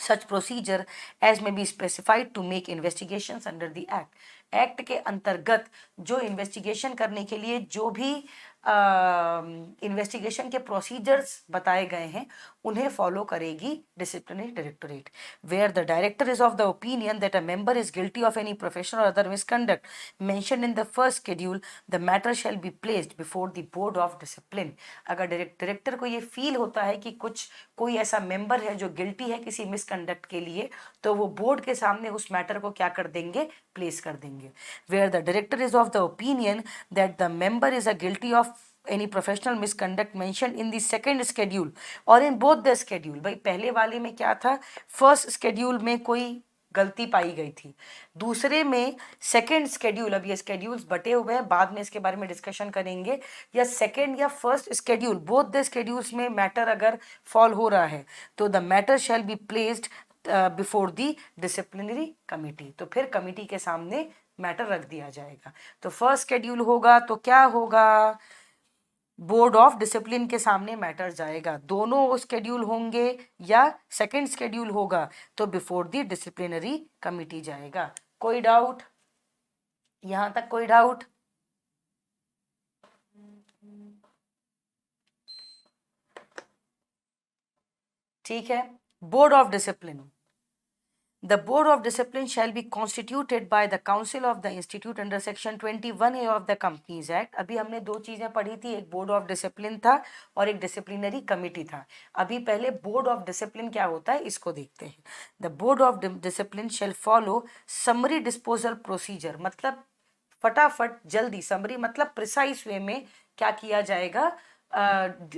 such procedure as may be specified to make investigations under the act. Act के अंतर्गत जो इन्वेस्टिगेशन करने के लिए जो भी इन्वेस्टिगेशन के प्रोसीजर्स बताए गए हैं, उन्हें फॉलो करेगी disciplinary directorate. Where the director is of the opinion that a member is guilty of any professional or other misconduct mentioned in the first schedule, the matter shall be placed before the board of discipline. अगर director को ये feel होता है कि कोई ऐसा member है जो गिल्टी है किसी मिसकंडक्ट के लिए, तो वो बोर्ड के सामने उस मैटर को क्या कर देंगे? प्लेस कर देंगे। Where the director is of the opinion that the member is a guilty of any professional misconduct mentioned in the second schedule or in both the schedule। भाई पहले वाले में क्या था? फर्स्ट शेड्यूल में कोई गलती पाई गई थी, दूसरे में सेकेंड शेड्यूल, अब ये शेड्यूल्स बटे हुए हैं, बाद में इसके बारे में डिस्कशन करेंगे, या सेकेंड या first schedule, both the schedules में मैटर अगर फॉल हो रहा है, तो the matter shall be placed before the disciplinary committee. तो फिर कमिटी के सामने मैटर रख दिया जाएगा। तो फर्स्ट शेड्यूल होगा तो क्या होगा? बोर्ड ऑफ डिसिप्लिन के सामने मैटर जाएगा। दोनों शेड्यूल होंगे या सेकंड शेड्यूल होगा तो बिफोर दी डिसिप्लिनरी कमिटी जाएगा। कोई डाउट? यहां तक कोई डाउट? ठीक है, board of discipline. The Board of Discipline shall be constituted by the Council of the Institute under Section 21A of the Companies Act। अभी हमने दो चीज़ें पढ़ी थी, एक बोर्ड ऑफ डिसिप्लिन था और एक डिसिप्लिनरी कमिटी था। अभी पहले बोर्ड ऑफ डिसिप्लिन क्या होता है इसको देखते हैं। The board of discipline shall follow summary disposal procedure, मतलब फटाफट जल्दी, समरी मतलब प्रिसाइज वे में क्या किया जाएगा?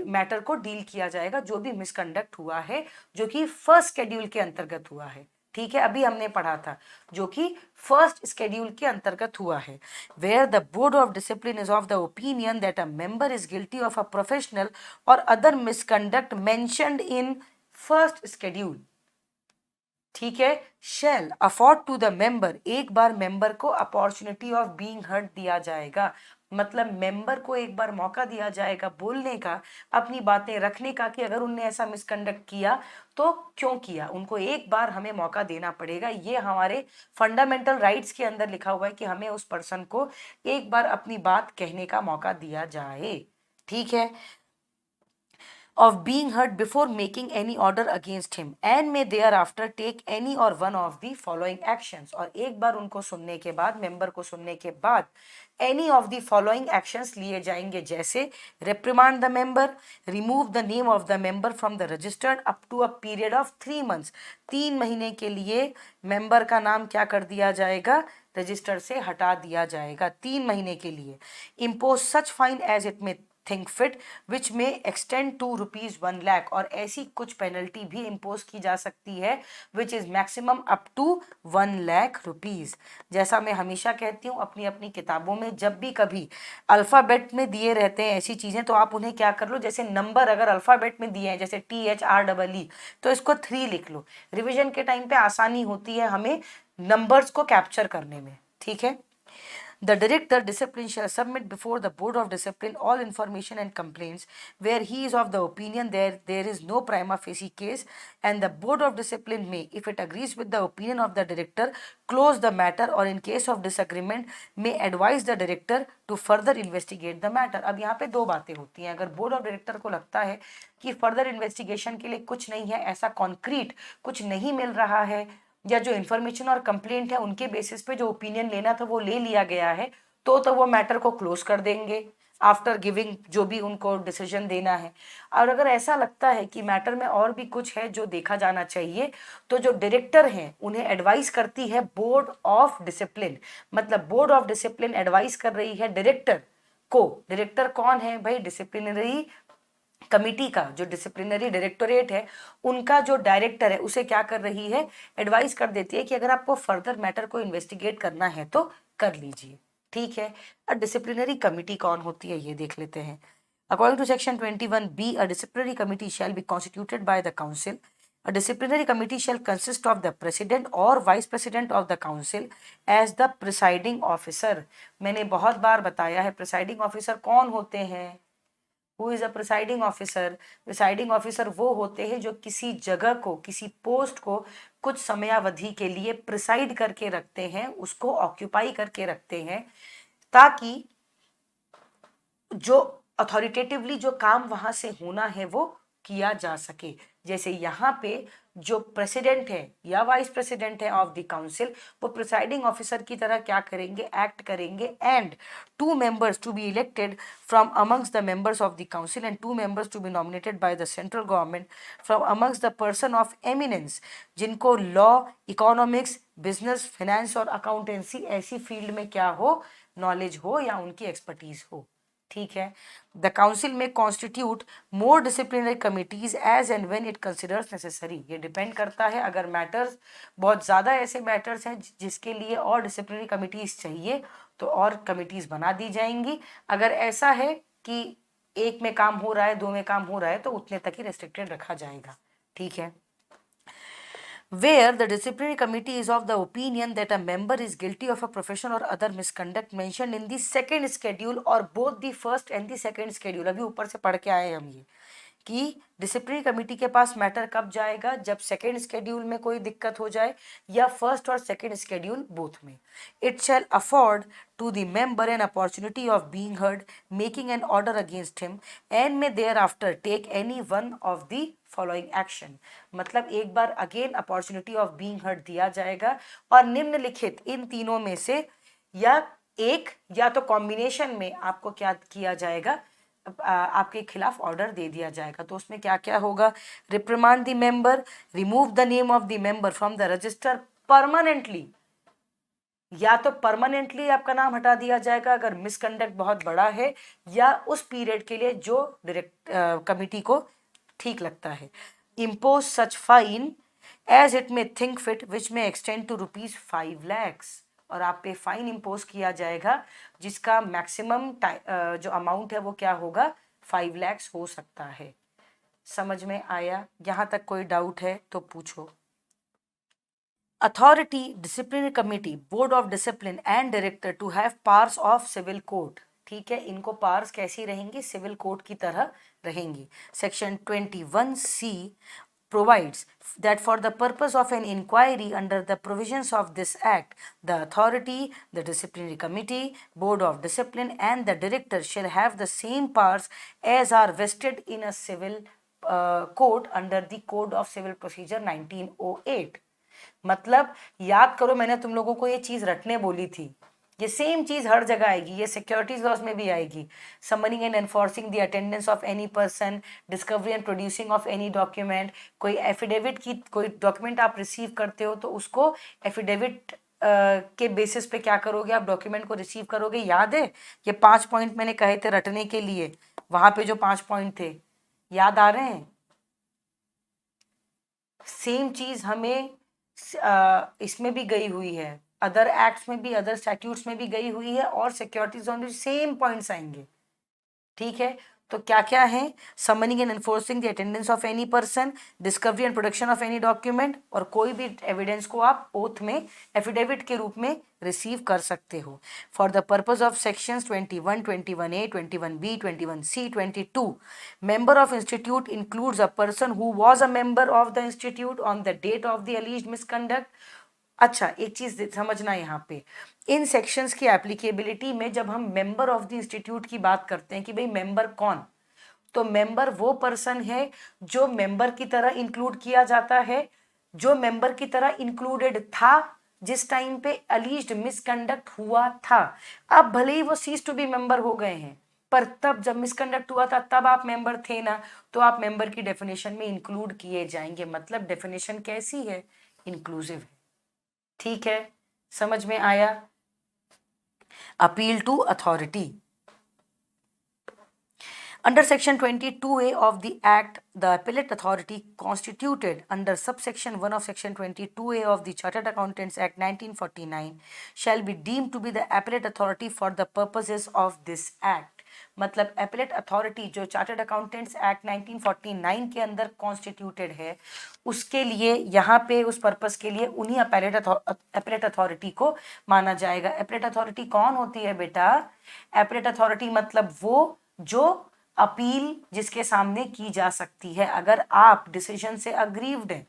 मैटर को डील किया जाएगा जो भी मिसकंडक्ट हुआ है, जो कि फर्स्ट शेड्यूल के अंतर्गत हुआ है। ठीक है, अभी हमने पढ़ा था जो कि फर्स्ट शेड्यूल के अंतर्गत हुआ है। Where the board of discipline is of the opinion that a member is guilty of a professional or other misconduct mentioned in first schedule, ठीक है, shall afford to the member, एक बार member को opportunity of being heard दिया जाएगा, मतलब member को एक बार मौका दिया जाएगा बोलने का, अपनी बातें रखने का, कि अगर उनने ऐसा मिसकंडक्ट किया तो क्यों किया, उनको एक बार हमें मौका देना पड़ेगा। ये हमारे फंडामेंटल राइट्स के अंदर लिखा हुआ है कि हमें उस पर्सन को एक बार अपनी बात कहने का मौका दिया जाए। ठीक है, of being heard before making any order against him and may thereafter take any or one of the following actions। और एक बार उनको सुनने के बाद, मेंबर को सुनने के बाद any of the following actions लिए जाएंगे, जैसे reprimand the member, remove the name of the member from the registered up to a period of 3 months। 3 महीने के लिए मेंबर का नाम क्या कर दिया जाएगा? रजिस्टर से हटा दिया जाएगा 3 महीने के लिए। impose such fine as it may think fit which में एक्सटेंड टू ₹1 लाख, और ऐसी कुछ पेनल्टी भी इम्पोज की जा सकती है which is maximum up to ₹1 lakh. जैसा मैं हमेशा कहती हूँ अपनी अपनी किताबों में, जब भी कभी अल्फ़ाबेट में दिए रहते हैं ऐसी चीज़ें, तो आप उन्हें क्या कर लो, जैसे नंबर अगर अल्फ़ाबेट में दिए हैं जैसे THREE, तो इसको 3 लिख लो। रिवीजन के टाइम पे आसानी होती है हमें नंबर्स को कैप्चर करने में, ठीक है। The director discipline shall submit before the board of discipline all information and complaints where he is of the opinion there is no prima facie case, and the board of discipline may, if it agrees with the opinion of the director, close the matter, or in case of disagreement may advise the director to further investigate the matter। अब यहाँ पे दो बातें होती हैं। अगर board of director को लगता है कि फर्दर इन्वेस्टिगेशन के लिए कुछ नहीं है, ऐसा कॉन्क्रीट कुछ नहीं मिल रहा है, या जो इन्फॉर्मेशन और कंप्लेंट है उनके बेसिस पे जो ओपिनियन लेना था वो ले लिया गया है, तो वो मैटर को क्लोज कर देंगे आफ्टर गिविंग जो भी उनको डिसीजन देना है। और अगर ऐसा लगता है कि मैटर में और भी कुछ है जो देखा जाना चाहिए, तो जो डायरेक्टर हैं उन्हें एडवाइस करती है बोर्ड ऑफ डिसिप्लिन। मतलब बोर्ड ऑफ डिसिप्लिन एडवाइस कर रही है डायरेक्टर को। डायरेक्टर कौन है भाई? डिसिप्लिनरी कमिटी का जो डिसिप्लिनरी डायरेक्टोरेट है उनका जो डायरेक्टर है उसे क्या कर रही है? एडवाइस कर देती है कि अगर आपको फर्दर मैटर को इन्वेस्टिगेट करना है तो कर लीजिए, ठीक है। अब डिसिप्लिनरी कमिटी कौन होती है ये देख लेते हैं। According to section 21B, a disciplinary committee shall be constituted by the council. A disciplinary committee shall consist of the president or vice president of the council as the presiding officer। मैंने बहुत बार बताया है presiding officer कौन होते हैं। Who is a presiding officer? Presiding officer वो होते हैं जो किसी जगह को, किसी पोस्ट को कुछ समयावधि के लिए प्रिसाइड करके रखते हैं, उसको ऑक्यूपाई करके रखते हैं, ताकि जो अथॉरिटेटिवली जो काम वहां से होना है वो किया जा सके। जैसे यहाँ पे जो प्रेसिडेंट है या वाइस प्रेसिडेंट है ऑफ द काउंसिल, वो प्रिसाइडिंग ऑफिसर की तरह क्या करेंगे? एक्ट करेंगे। And 2 members to be elected from amongst the members of the council and 2 members to be nominated by the central government from amongst the person of eminence, जिनको law, economics, business, finance और accountancy ऐसी field में क्या हो? Knowledge हो या उनकी expertise हो, ठीक है। द काउंसिल में constitute more disciplinary committees as and when it considers necessary. ये डिपेंड करता है, अगर मैटर्स बहुत ज़्यादा ऐसे मैटर्स हैं जिसके लिए और डिसिप्लिनरी कमिटीज चाहिए तो और कमिटीज बना दी जाएंगी। अगर ऐसा है कि एक में काम हो रहा है, 2 में काम हो रहा है, तो उतने तक ही रेस्ट्रिक्टेड रखा जाएगा, ठीक है। Where the disciplinary committee is of the opinion that a member is guilty of a profession or other misconduct mentioned in the second schedule or both the first and the second schedule। अभी ऊपर से पढ़ के आए हम ये कि disciplinary committee के पास मैटर कब जाएगा? जब सेकेंड स्केड्यूल में कोई दिक्कत हो जाए या first or second schedule both में। It shall afford to the member an opportunity of being heard, making an order against him and may thereafter take any one of the following action. मतलब एक बार again opportunity of being heard दिया जाएगा और निम्नलिखित इन तीनों में से या एक या तो कॉम्बिनेशन में आपको क्या किया जाएगा? आपके खिलाफ ऑर्डर दे दिया जाएगा। तो उसमें क्या क्या होगा? Reprimand the member, remove the name of the member from the register permanently, या तो परमानेंटली आपका नाम हटा दिया जाएगा अगर मिसकंडक्ट बहुत बड़ा है, या उस पीरियड के लिए जो डायरेक्ट कमिटी को ठीक लगता है। Impose such fine as it may think fit which में एक्सटेंड टू ₹5 lakhs, और आप पे फाइन इम्पोज किया जाएगा जिसका मैक्सिमम जो अमाउंट है वो क्या होगा? 5 lakhs हो सकता है। समझ में आया? यहाँ तक कोई डाउट है तो पूछो। Authority, disciplinary committee, board of discipline and director to have powers of civil court, ठीक है। इनको पावर्स कैसी रहेंगी? सिविल कोर्ट की तरह रहेंगी। Section 21C provides that for the purpose of an inquiry under the provisions of this act, the authority, the disciplinary committee, board of discipline and the director shall have the same powers as are vested in a civil court under the Code of Civil Procedure 1908। मतलब याद करो, मैंने तुम लोगों को ये चीज रटने बोली थी, ये सेम चीज हर जगह आएगी, ये सिक्योरिटीज लॉज में भी आएगी। Summoning and enforcing the attendance of any person, discovery and producing of any document. कोई एफिडेविट की कोई डॉक्यूमेंट आप रिसीव करते हो तो उसको एफिडेविट के बेसिस पे क्या करोगे? आप डॉक्यूमेंट को रिसीव करोगे। याद है ये 5 पॉइंट मैंने कहे थे रटने के लिए? वहां पे जो 5 पॉइंट थे याद आ रहे हैं? सेम चीज हमें इसमें भी गई हुई है, अदर एक्ट्स में भी, अदर स्टैट्यूट्स में भी गई हुई है, और सिक्योरिटीज ऑन सेम पॉइंट्स आएंगे। ठीक है, तो क्या क्या है? Summoning and enforcing the attendance of any person, discovery and production of any document, और कोई भी एविडेंस को आप ओथ में एफिडेविट के रूप में रिसीव कर सकते हो। For the purpose of sections 21, 21A, 21B, 21C, 22, member of institute includes a person who was a member of the institute on the date of the alleged misconduct। अच्छा, एक चीज समझना यहाँ पे, इन सेक्शंस की एप्लीकेबिलिटी में जब हम मेंबर ऑफ द इंस्टीट्यूट की बात करते हैं कि भाई मेंबर कौन, तो मेंबर वो पर्सन है जो मेंबर की तरह इंक्लूड किया जाता है, जो मेंबर की तरह इंक्लूडेड था जिस टाइम पे अलीज्ड मिसकंडक्ट हुआ था। अब भले ही वो सीज टू बी मेंबर हो गए हैं, पर तब जब मिसकंडक्ट हुआ था तब आप मेंबर थे ना, तो आप मेंबर की डेफिनेशन में इंक्लूड किए जाएंगे। मतलब डेफिनेशन कैसी है? इंक्लूसिव है। ठीक है, समझ में आया? Appeal to authority under section 22A of the act, the appellate authority constituted under subsection 1 of section 22A of the Chartered Accountants Act 1949 shall be deemed to be the appellate authority for the purposes of this act। मतलब appellate authority जो chartered accountants act 1949 के अंदर constituted है, उसके लिए यहाँ पे उस पर्पस के लिए उन्हीं एपेलेट अथॉरिटी को माना जाएगा। एपेलेट अथॉरिटी कौन होती है बेटा? एपेलेट अथॉरिटी मतलब वो जो अपील जिसके सामने की जा सकती है। अगर आप डिसीजन से अग्रीव्ड हैं,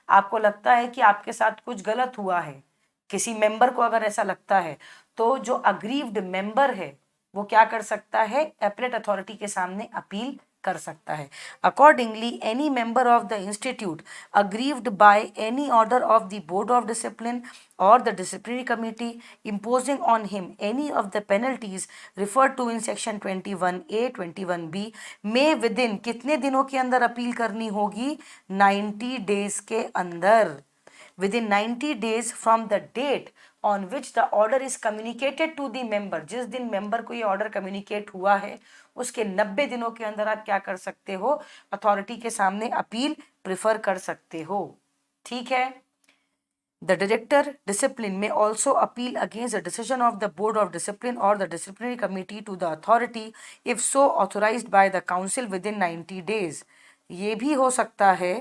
आपको लगता है कि आपके साथ कुछ गलत हुआ है, किसी मेंबर को अगर ऐसा लगता है, तो जो अग्रीव्ड मेंबर है वो क्या कर सकता है? एपेलेट अथॉरिटी के सामने अपील कर सकता है। Accordingly any member of the institute aggrieved by any order of the board of discipline or the disciplinary committee imposing on him any of the penalties referred to in section 21A 21B में within कितने दिनों के अंदर appeal करनी होगी? 90 days के अंदर। within 90 days from the date on which the order is communicated to the member, जिस दिन मेंबर को ये ऑर्डर कम्युनिकेट हुआ है उसके 90 दिनों के अंदर आप क्या कर सकते हो? अथॉरिटी के सामने अपील प्रिफर कर सकते हो। ठीक है, The director discipline may also appeal against the decision of the board of discipline or the disciplinary committee to the authority if so authorized by the council within 90 days। ये भी हो सकता है,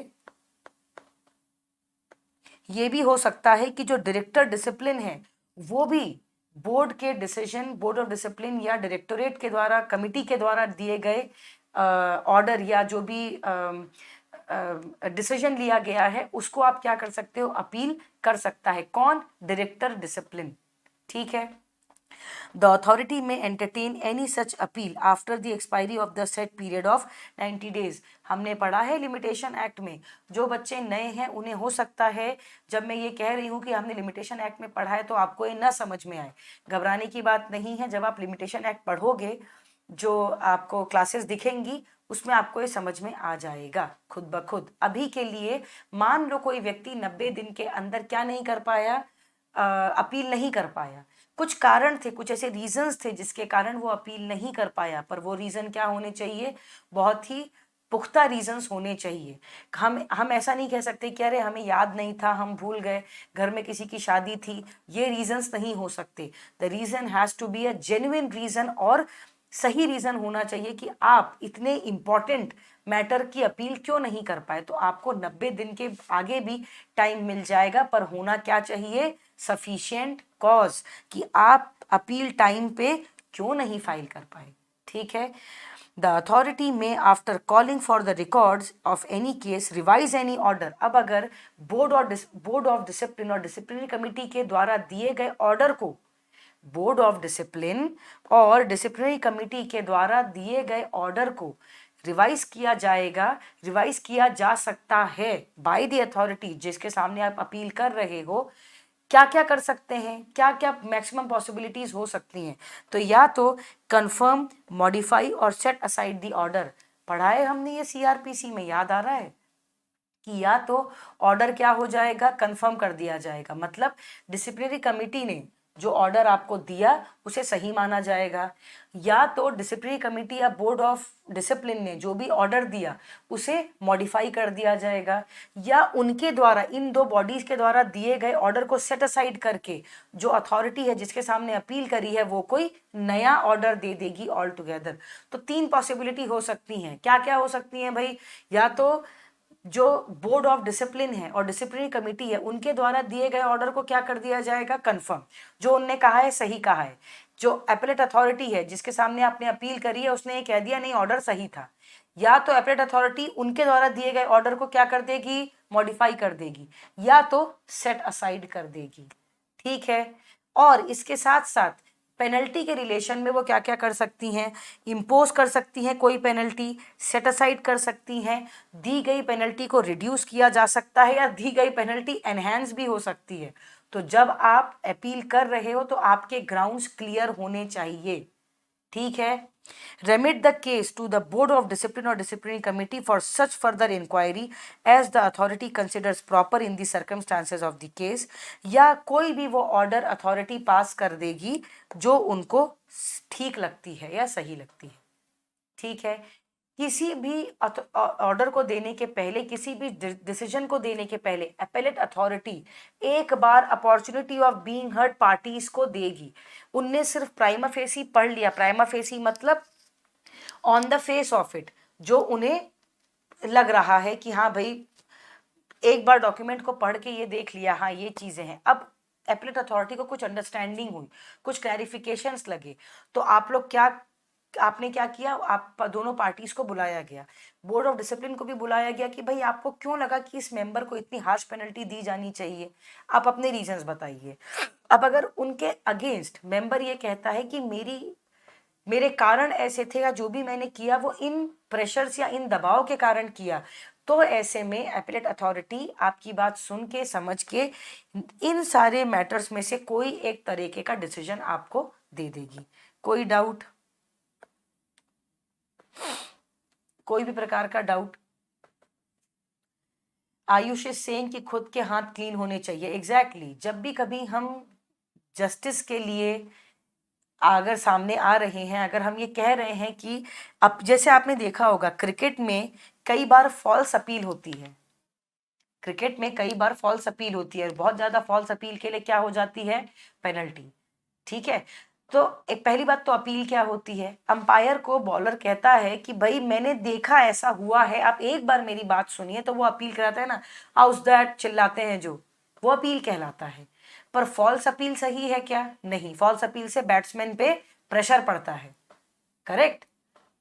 ये भी हो सकता है कि जो डायरेक्टर डिसिप्लिन है वो भी बोर्ड के डिसीजन, बोर्ड ऑफ डिसिप्लिन या डायरेक्टोरेट के द्वारा, कमिटी के द्वारा दिए गए ऑर्डर या जो भी डिसीजन लिया गया है उसको आप क्या कर सकते हो? अपील कर सकता है। कौन? Director discipline. ठीक है, द अथॉरिटी में entertain any such appeal after the expiry of the set period of 90 days. हमने पढ़ा है लिमिटेशन एक्ट में, जो बच्चे नए हैं उन्हें हो सकता है जब मैं ये कह रही हूँ कि हमने लिमिटेशन एक्ट में पढ़ा है तो आपको ये ना समझ में आए। घबराने की बात नहीं है, जब आप लिमिटेशन एक्ट पढ़ोगे जो आपको क्लासेस दिखेंगी उसमें आपको ये समझ में आ जाएगा खुद ब खुद। अभी के लिए मान लो कोई व्यक्ति 90 दिन के अंदर क्या नहीं कर पाया? अपील नहीं कर पाया। कुछ कारण थे, कुछ ऐसे रीजंस थे जिसके कारण वो अपील नहीं कर पाया, पर वो रीजन क्या होने चाहिए? बहुत ही पुख्ता रीजंस होने चाहिए। हम ऐसा नहीं कह सकते कि अरे हमें याद नहीं था, हम भूल गए, घर में किसी की शादी थी, ये रीजंस नहीं हो सकते। The reason has to be a genuine reason, और सही रीजन होना चाहिए कि आप इतने इंपॉर्टेंट मैटर की अपील क्यों नहीं कर पाए। तो आपको 90 दिन के आगे भी टाइम मिल जाएगा, पर होना क्या चाहिए? सफिशिएंट कॉज, कि आप अपील टाइम पे क्यों नहीं फाइल कर पाए। ठीक है, द अथॉरिटी में after calling for the records of any case revise any order. अब अगर बोर्ड ऑफ डिसिप्लिन और डिसिप्लिनरी कमिटी के द्वारा दिए गए ऑर्डर को बोर्ड ऑफ डिसिप्लिन और डिसिप्लिनरी कमिटी के द्वारा दिए गए ऑर्डर को रिवाइज किया जाएगा, रिवाइज किया जा सकता है बाय द अथॉरिटी जिसके सामने आप अपील कर रहे हो। क्या क्या कर सकते हैं, क्या क्या मैक्सिमम पॉसिबिलिटीज हो सकती हैं? तो या तो कंफर्म, मॉडिफाई और सेट असाइड द ऑर्डर। पढ़ा है हमने ये सीआरपीसी में, याद आ रहा है कि या तो ऑर्डर क्या हो जाएगा? कंफर्म कर दिया जाएगा। मतलब डिसिप्लिनरी कमिटी ने जो ऑर्डर आपको दिया उसे सही माना जाएगा, या तो डिसिप्लिनरी कमेटी या बोर्ड ऑफ डिसिप्लिन ने जो भी ऑर्डर दिया उसे मॉडिफाई कर दिया जाएगा, या उनके द्वारा, इन दो बॉडीज के द्वारा दिए गए ऑर्डर को सेट असाइड करके जो अथॉरिटी है जिसके सामने अपील करी है वो कोई नया ऑर्डर दे देगी ऑल टुगेदर। तो 3 पॉसिबिलिटी हो सकती हैं। क्या क्या हो सकती हैं भाई? या तो जो बोर्ड ऑफ डिसिप्लिन है और डिसिप्लिनरी कमेटी है उनके द्वारा दिए गए ऑर्डर को क्या कर दिया जाएगा? कंफर्म, जो उनने कहा है सही कहा है। जो अपीलेट अथॉरिटी है जिसके सामने आपने अपील करी है उसने ये कह दिया नहीं ऑर्डर सही था, या तो अपीलेट अथॉरिटी उनके द्वारा दिए गए ऑर्डर को क्या कर देगी? मॉडिफाई कर देगी, या तो सेट असाइड कर देगी। ठीक है। और इसके साथ साथ पेनल्टी के रिलेशन में वो क्या क्या कर सकती हैं? इम्पोज कर सकती हैं कोई पेनल्टी, सेट असाइड कर सकती हैं, दी गई पेनल्टी को रिड्यूस किया जा सकता है, या दी गई पेनल्टी एनहेंस भी हो सकती है। तो जब आप अपील कर रहे हो तो आपके ग्राउंड्स क्लियर होने चाहिए। ठीक है। remit the case to the board of discipline or disciplinary committee for such further inquiry as the authority considers proper in the circumstances of the case, या कोई भी वो ऑर्डर अथॉरिटी पास कर देगी जो उनको ठीक लगती है या सही लगती है। ठीक है। किसी भी ऑर्डर को देने के पहले, किसी भी डिसीजन को देने के पहले अपीलेट अथॉरिटी एक बार opportunity of being heard parties को देगी। उनने सिर्फ प्राइमा फेसी पढ़ लिया, प्राइमा फेसी मतलब on the face of it, जो उन्हें लग रहा है कि हाँ भाई एक बार डॉक्यूमेंट को पढ़ के ये देख लिया, हाँ ये चीजें हैं। अब अपीलेट अथॉरिटी को कुछ अंडरस्टैंडिंग हुई, कुछ क्लैरिफिकेशंस लगे, तो आप लोग क्या, आपने क्या किया? आप दोनों पार्टीज को बुलाया गया, बोर्ड ऑफ डिसिप्लिन को भी बुलाया गया कि भाई आपको क्यों लगा कि इस मेंबर को इतनी हार्श पेनल्टी दी जानी चाहिए, आप अपने रीजंस बताइए। अब अगर उनके अगेंस्ट मेंबर ये कहता है कि मेरे कारण ऐसे थे, या जो भी मैंने किया वो इन प्रेशर्स या इन दबाव के कारण किया, तो ऐसे में अपीलेट अथॉरिटी आपकी बात सुन के, समझ के, इन सारे मैटर्स में से कोई एक तरीके का डिसीजन आपको दे देगी। कोई डाउट? कोई भी प्रकार का डाउट? आयुष इज सेइंग कि खुद के हाथ क्लीन होने चाहिए। एग्जैक्टली जब भी कभी हम जस्टिस के लिए अगर सामने आ रहे हैं, अगर हम ये कह रहे हैं कि अब जैसे आपने देखा होगा क्रिकेट में कई बार फॉल्स अपील होती है, क्रिकेट में कई बार फॉल्स अपील होती है, बहुत ज्यादा फॉल्स अपील के लिए क्या हो जाती है? पेनल्टी। ठीक है। तो एक पहली बात तो अपील क्या होती है? अंपायर को बॉलर कहता है कि भाई मैंने देखा ऐसा हुआ है, आप एक बार मेरी बात सुनिए, तो वो अपील कराता है ना, हाउस दैट चिल्लाते हैं जो, वो अपील कहलाता है। पर फॉल्स अपील सही है क्या? नहीं, फॉल्स अपील से बैट्समैन पे प्रेशर पड़ता है। करेक्ट,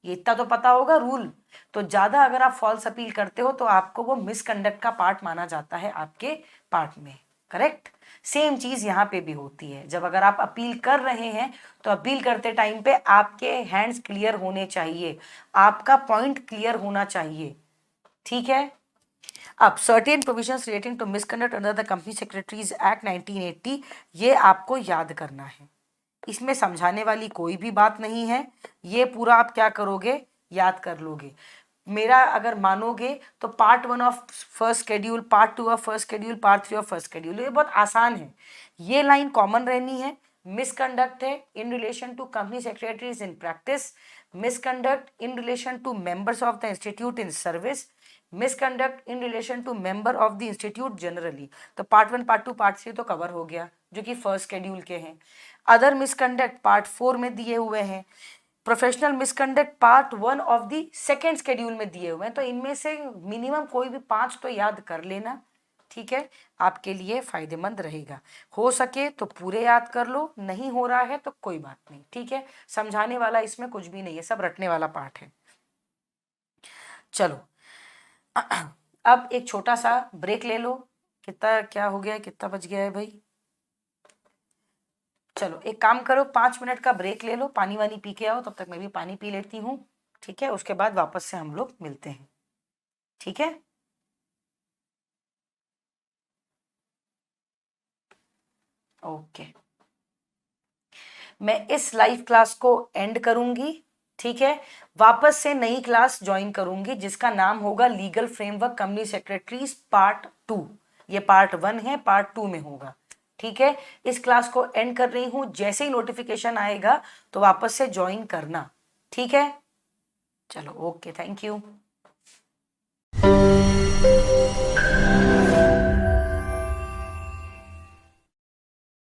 ये इतना तो पता होगा रूल। तो ज्यादा अगर आप फॉल्स अपील करते हो तो आपको वो मिसकंडक्ट का पार्ट माना जाता है आपके पार्ट में। करेक्ट। सेम चीज यहाँ पे भी होती है, जब अगर आप अपील कर रहे हैं तो अपील करते टाइम पे आपके हैंड्स क्लियर होने चाहिए, आपका पॉइंट क्लियर होना चाहिए। ठीक है। अब certain provisions relating to misconduct under the company secretaries act 1980, ये आपको याद करना है। इसमें समझाने वाली कोई भी बात नहीं है, ये पूरा आप क्या करोगे? याद कर लोगे। मेरा अगर मानोगे तो part 1 of first schedule, part 2 of first schedule, part 3 of first schedule, ये बहुत आसान है। ये लाइन कॉमन रहनी है। मिसकंडक्ट है in relation to company secretaries in practice, misconduct in relation to members of the institute in service, misconduct in relation to member of the institute generally. तो part 1, part 2, part 3 तो cover हो गया जो कि first schedule के हैं। Other misconduct part 4 में दिए हुए हैं। Professional misconduct part 1 of the second schedule में दिए हुए हैं। तो इनमें से मिनिमम कोई भी 5 तो याद कर लेना। ठीक है, आपके लिए फायदेमंद रहेगा। हो सके तो पूरे याद कर लो, नहीं हो रहा है तो कोई बात नहीं। ठीक है, समझाने वाला इसमें कुछ भी नहीं है, सब रटने वाला पार्ट है। चलो अब एक छोटा सा ब्रेक ले लो। कितना क्या हो गया है, कितना बज गया है भाई? चलो एक काम करो, 5 मिनट का ब्रेक ले लो, पानी वानी पी के आओ, तब तक मैं भी पानी पी लेती हूँ। ठीक है, उसके बाद वापस से हम लोग मिलते हैं। ठीक है, ओके। मैं इस लाइव क्लास को एंड करूंगी। ठीक है, वापस से नई क्लास ज्वाइन करूंगी जिसका नाम होगा legal framework company secretaries part 2। ये पार्ट 1 है, पार्ट 2 में होगा। ठीक है, इस क्लास को एंड कर रही हूं, जैसे ही नोटिफिकेशन आएगा तो वापस से ज्वाइन करना, ठीक है। चलो ओके, थैंक यू।